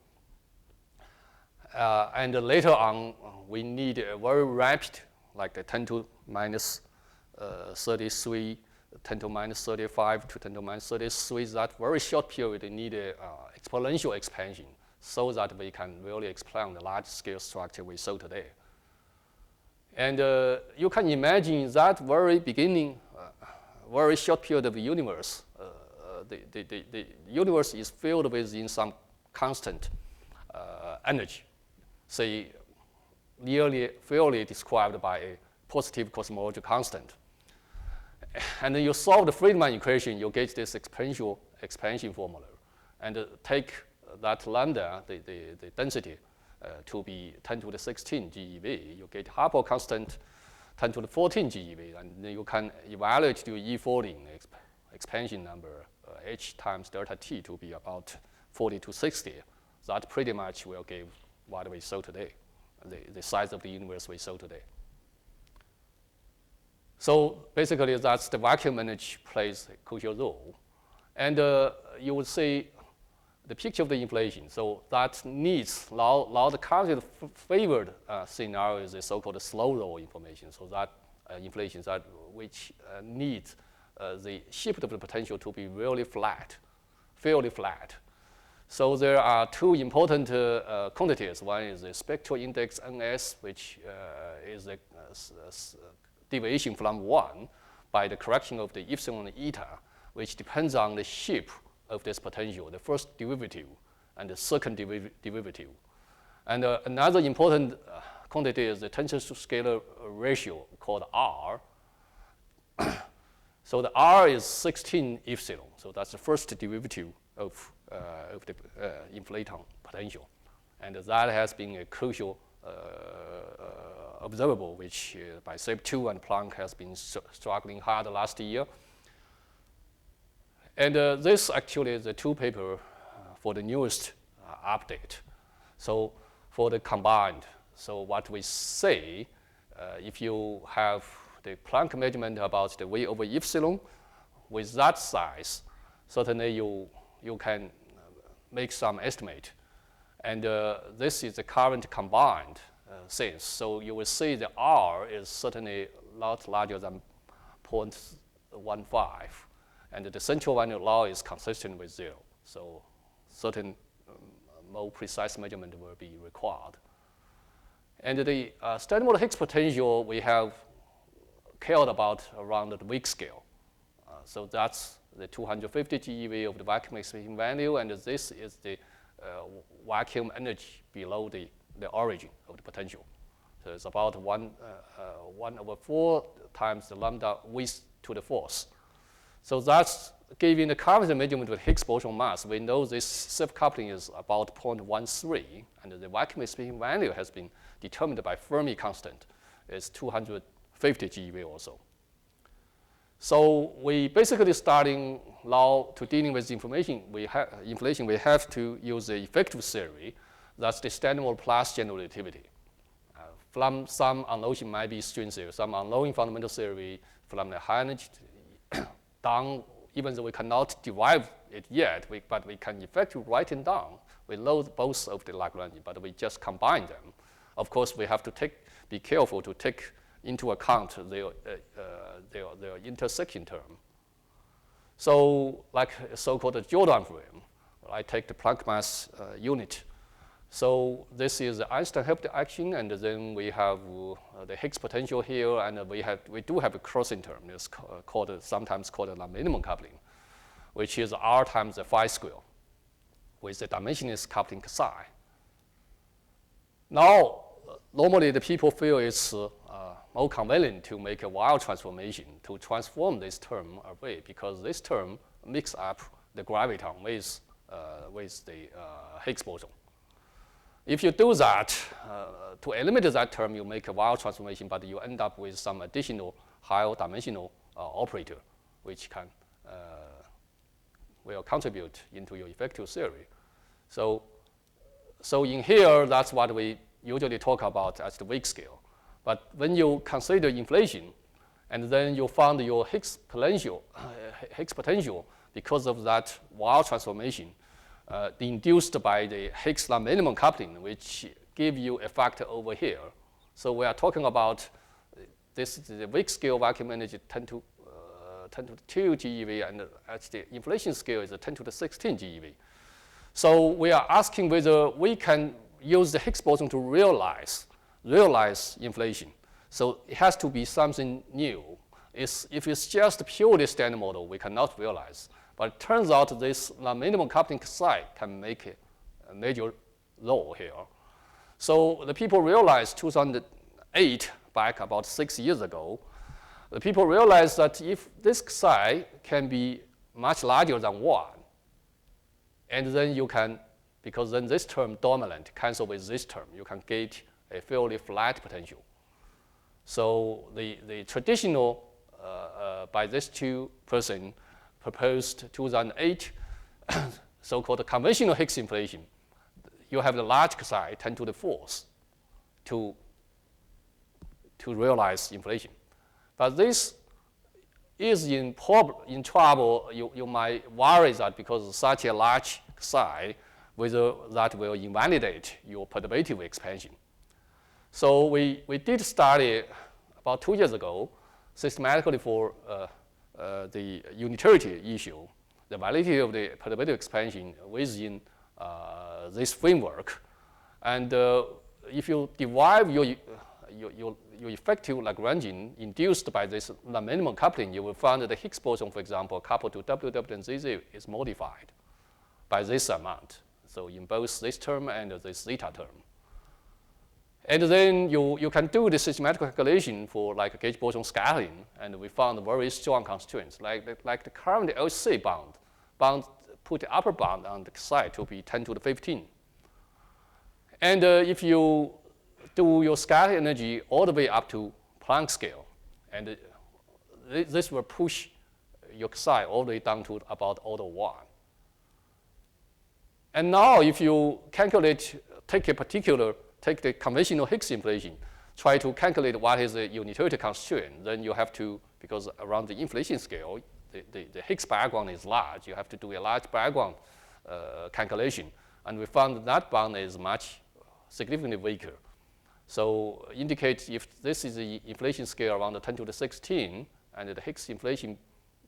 And later on, we need a very rapid, like the 10 to minus 33, 10 to minus 35 to 10 to minus 33, that very short period, they need an exponential expansion so that we can really explain the large-scale structure we saw today. And you can imagine that very beginning, very short period of the universe, the universe is filled with some constant energy, say nearly fairly described by a positive cosmological constant. And then you solve the Friedmann equation, you get this exponential expansion formula. And take that lambda, the density, to be 10 to the 16 GeV. You get Hubble constant 10 to the 14 GeV. And then you can evaluate the E14 expansion number, h times delta t, to be about 40 to 60. That pretty much will give what we saw today, the size of the universe we saw today. So basically, that's the vacuum energy plays a crucial role. And you would see the picture of the inflation. So that needs, now the current favored scenario is the so-called slow roll information. So that inflation which needs the shift of the potential to be really flat, fairly flat. So there are two important quantities. One is the spectral index NS, which is the deviation from 1 by the correction of the epsilon and eta, which depends on the shape of this potential, the first derivative and the second derivative. And another important quantity is the tensor to scalar ratio called R. So the R is 16 epsilon. So that's the first derivative of the inflaton potential. And that has been a crucial observable, which by CEPC and Planck has been struggling hard last year. And this actually is the two paper for the newest update. So for the combined, so what we say, if you have the Planck measurement about the V over epsilon, with that size, certainly you can make some estimate. And this is the current combined sense. So you will see the R is certainly not larger than 0.15. And the central value law is consistent with 0. So certain more precise measurement will be required. And the standard model Higgs potential we have cared about around the weak scale. So that's the 250 GeV of the vacuum expansion value, and this is the vacuum energy below the origin of the potential. So it's about 1 over 4 times the lambda v to the 4th. So that's giving the current measurement with Higgs boson mass. We know this self-coupling is about 0.13, and the vacuum expansion value has been determined by Fermi constant. It's 250 GeV also. So we basically starting now to dealing with inflation. We have to use the effective theory That's the standard model plus general relativity. From some unknown might be string theory, some unknown fundamental theory from the high energy down, even though we cannot derive it yet, but we can effectively write it down. We load both of the Lagrangian, but we just combine them. Of course, we have to be careful to take into account their intersection term. So like so-called Jordan frame, I take the Planck mass unit. So this is the Einstein-Hepburn action, and then we have the Higgs potential here, and we do have a crossing term. It's sometimes called a minimum coupling, which is R times the phi square, with the dimensionless coupling psi. Now, normally the people feel it's more convenient to make a Weyl transformation to transform this term away, because this term mix up the graviton with the Higgs boson. If you do that, to eliminate that term, you make a Weyl transformation, but you end up with some additional higher dimensional operator, which will contribute into your effective theory. So in here, that's what we usually talk about as the weak scale. But when you consider inflation, and then you found your Higgs potential, because of that Weyl transformation, induced by the Higgs minimum coupling, which give you a factor over here. So we are talking about the weak scale vacuum energy 10 to the 2 GeV, and actually the inflation scale is 10 to the 16 GeV. So we are asking whether we can use the Higgs boson to realize inflation. So it has to be something new. If it's just purely standard model, we cannot realize. But it turns out this minimum coupling psi can make a major role here. So the people realized 2008, back about 6 years ago, the people realized that if this psi can be much larger than 1, and then you can, because then this term dominant cancel with this term, you can get a fairly flat potential. So the traditional, by these two persons, proposed 2008, so-called conventional Higgs inflation. You have the large psi, 10 to the 4th, to realize inflation. But this is in trouble. You might worry that because of such a large psi, whether that will invalidate your perturbative expansion. So we did study about 2 years ago systematically for the unitarity issue, the validity of the perturbative expansion within this framework. And if you derive your effective Lagrangian induced by this minimum coupling, you will find that the Higgs boson, for example, coupled to WW and ZZ is modified by this amount. So in both this term and this zeta term. And then you can do the systematic calculation for like gauge boson scattering, and we found very strong constraints, like the current LC bound put the upper bound on the side to be 10 to the 15. And if you do your scattering energy all the way up to Planck scale, and this will push your psi all the way down to about order 1. And now if you calculate, take the conventional Higgs inflation, try to calculate what is the unitarity constraint, then you have to, because around the inflation scale, the Higgs background is large, you have to do a large background calculation. And we found that bound is much significantly weaker. So indicate if this is the inflation scale around the 10 to the 16, and the Higgs inflation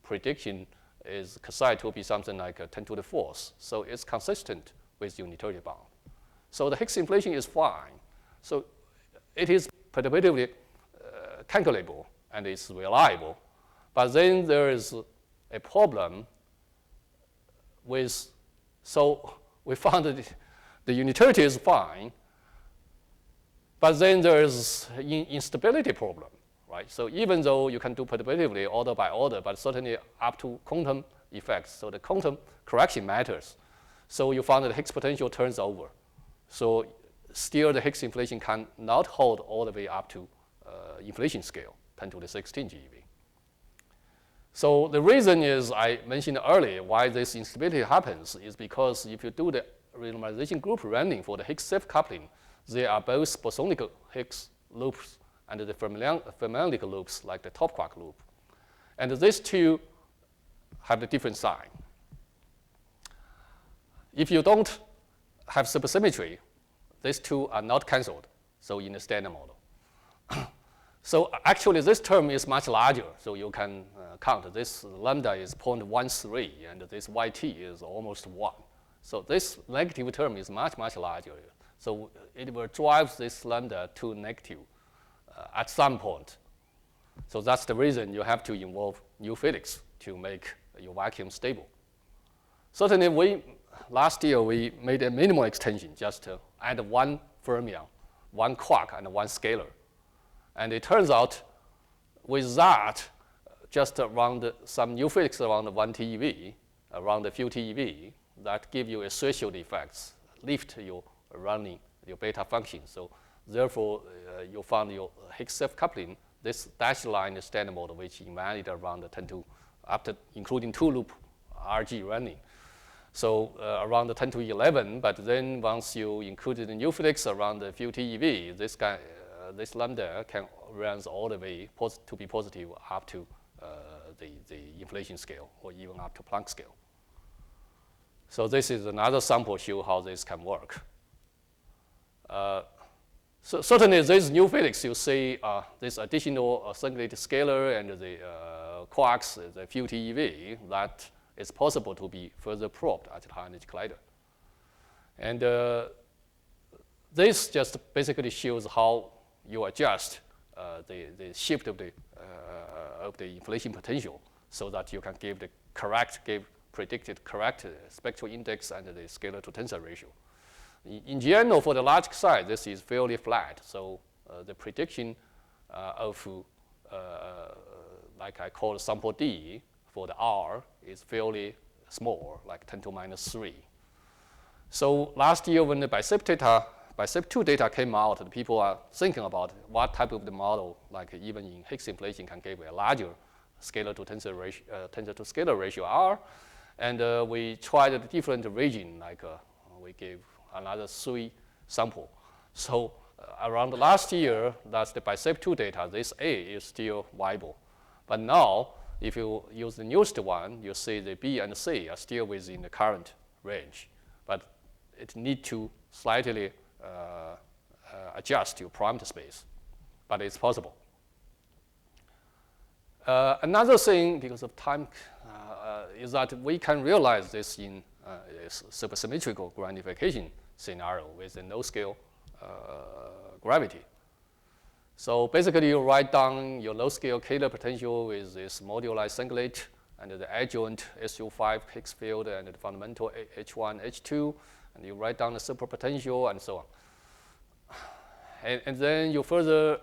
prediction is psi to be something like 10 to the 4th. So it's consistent with unitarity bound. So the Higgs inflation is fine. So it is perturbatively calculable and it's reliable. But then there is a problem with, so we found that the unitarity is fine, but then there is instability problem, right? So even though you can do perturbatively order by order, but certainly up to quantum effects, so the quantum correction matters. So you found that the Higgs potential turns over. So still the Higgs inflation cannot hold all the way up to inflation scale, 10 to the 16 GeV. So the reason is, I mentioned earlier, why this instability happens is because if you do the renormalization group running for the Higgs self-coupling, they are both bosonic Higgs loops and the fermionic loops, like the top quark loop. And these two have a different sign. If you don't have supersymmetry, these two are not cancelled, so in the standard model. So actually, this term is much larger, so you can count. This lambda is 0.13, and this yt is almost 1. So this negative term is much, much larger. So it will drive this lambda to negative at some point. So that's the reason you have to involve new physics to make your vacuum stable. Certainly, last year we made a minimal extension, just to add one fermion, one quark, and one scalar. And it turns out with that, just around some new physics around 1 TeV, around a few TeV, that give you a threshold effects, lift your running, your beta function. So therefore, you found your Higgs self-coupling, this dashed line is standard model, which invalid around 10 to, after including 2-loop RG running. So around 10 to 11, but then once you included the new physics around a few TeV, this lambda can run all the way to be positive up to the inflation scale, or even up to Planck scale. So this is another sample show how this can work. So certainly, this new physics, you see this additional singulated scalar and the quarks, the few TeV, that it's possible to be further probed at the high energy collider. And this just basically shows how you adjust the shift of the inflation potential so that you can give the predicted correct spectral index and the scalar to tensor ratio. In general, for the large size, this is fairly flat. So the prediction of, like I call sample D for the R is fairly small, like 10 to minus 3. So last year when the BICEP2 data came out, the people are thinking about what type of the model, like even in Higgs inflation, can give a larger scalar to tensor to scalar ratio R. And we tried a different region, like we gave another 3 sample. So around last year, that's the BICEP2 data, this A is still viable. But now, if you use the newest one, you see the B and C are still within the current range. But it needs to slightly adjust your parameter space, but it's possible. Another thing, because of time, is that we can realize this in a supersymmetrical grandification scenario with a no-scale gravity. So basically, you write down your low-scale Kähler potential with this moduli singlet and the adjoint SU5 Higgs field and the fundamental H1, H2, and you write down the superpotential and so on. And then you further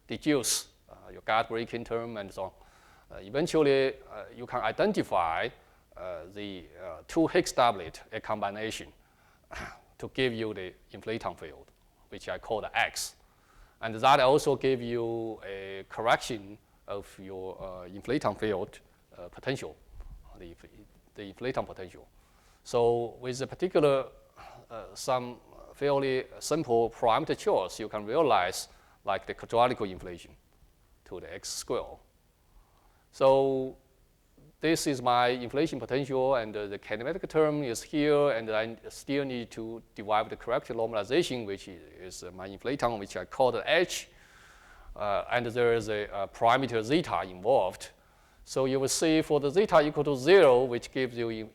deduce your guard breaking term and so on. Eventually, you can identify the 2 Higgs doublet, a combination, to give you the inflaton field, which I call the X. And that also gives you a correction of your inflaton field potential, the inflaton potential. So with a particular, some fairly simple parameter choice, you can realize like the quadratical inflation to the X square. So this is my inflation potential, and the kinematic term is here, and I still need to derive the corrected normalization, which is my inflaton, which I call the H, and there is a parameter zeta involved. So you will see for the zeta equal to 0, which gives you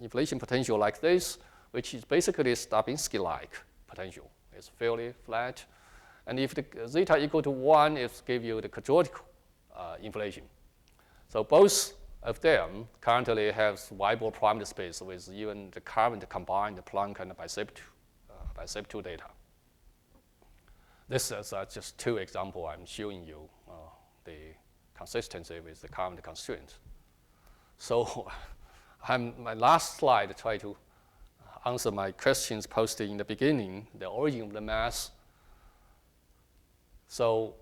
inflation potential like this, which is basically Stravinsky-like potential. It's fairly flat. And if the zeta equal to 1, it gives you the quadratical inflation. So both of them currently have viable parameter space with even the current combined Planck and BICEP2 data. This is just 2 examples I'm showing you the consistency with the current constraint. So my last slide try to answer my questions posted in the beginning, the origin of the mass. So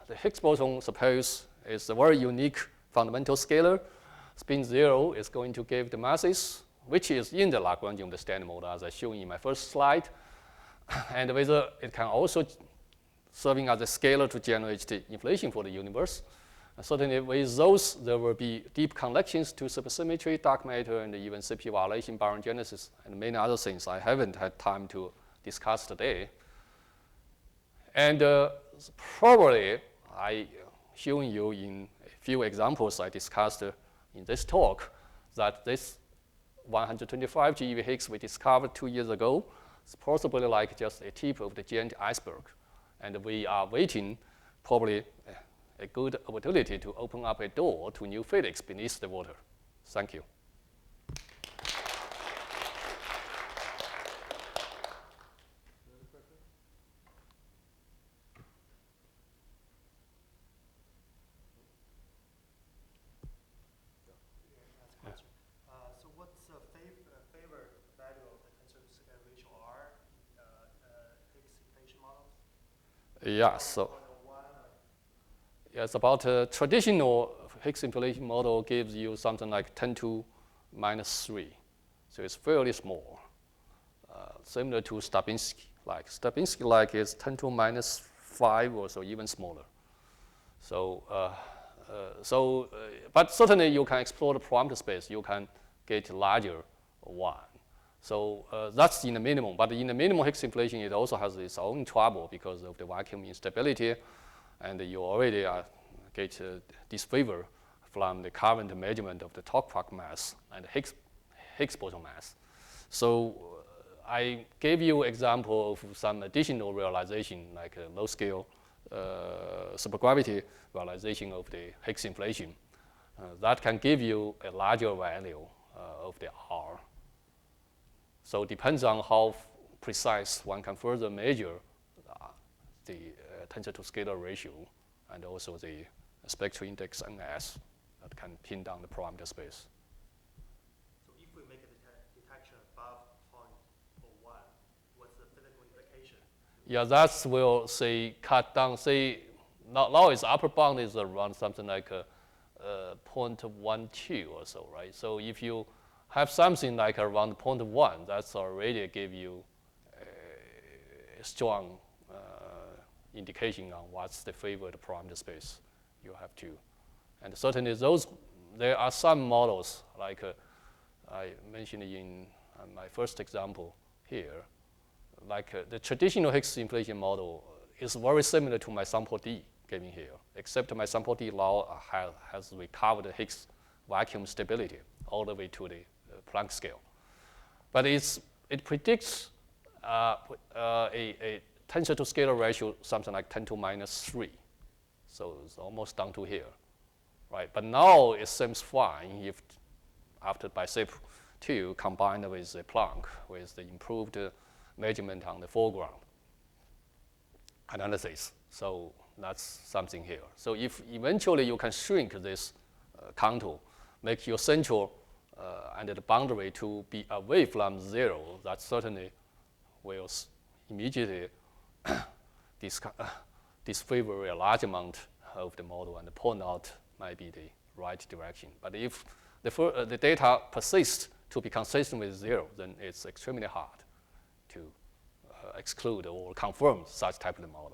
the Higgs boson, suppose, is a very unique fundamental scalar. Spin 0 is going to give the masses which is in the Lagrangian of the standard model, as I showed in my first slide. And whether it can also serving as a scalar to generate the inflation for the universe. Certainly with those, there will be deep connections to supersymmetry, dark matter, and even CP violation, baryogenesis, and many other things I haven't had time to discuss today. And probably I shown you in a few examples I discussed in this talk that this 125 GeV Higgs we discovered 2 years ago is possibly like just a tip of the giant iceberg. And we are waiting probably a good opportunity to open up a door to new physics beneath the water. Thank you. So what's the favorite value of the tensor to scale ratio R Higgs inflation models? Yeah, so it's about a traditional Higgs inflation model gives you something like 10 to minus 3. So it's fairly small, similar to Stravinsky-like. Stravinsky-like is 10 to minus 5 or so, even smaller. So, but certainly you can explore the parameter space. You can get larger one. So that's in the minimum. But in the minimum Higgs inflation, it also has its own trouble because of the vacuum instability. And you already get disfavor from the current measurement of the torque park mass and Higgs boson mass. So I gave you example of some additional realization, like a low-scale supergravity realization of the Higgs inflation. That can give you a larger value of the R. So it depends on how precise one can further measure the tensor to scalar ratio and also the spectral index NS that can pin down the parameter space. So if we make a detection above 0.01, what's the physical implication? Yeah, that will say cut down. Say now its upper bound is around something like 0.12 or so, right? So if you have something like around 0.1, that's already give you a strong indication on what's the favored parameter space you have to. And certainly there are some models, like I mentioned in my first example here, like the traditional Higgs inflation model is very similar to my sample D given here, except my sample D now has recovered the Higgs vacuum stability all the way to the Planck scale. But it predicts a tensor to scalar ratio something like 10 to minus 3. So it's almost down to here, right? But now it seems fine if after by CEP2 combined with the Planck with the improved measurement on the foreground analysis. So that's something here. So if eventually you can shrink this contour, make your central and the boundary to be away from 0, that certainly will immediately disfavor a large amount of the model and point out might be the right direction. But if the data persists to be consistent with 0, then it's extremely hard to exclude or confirm such type of model.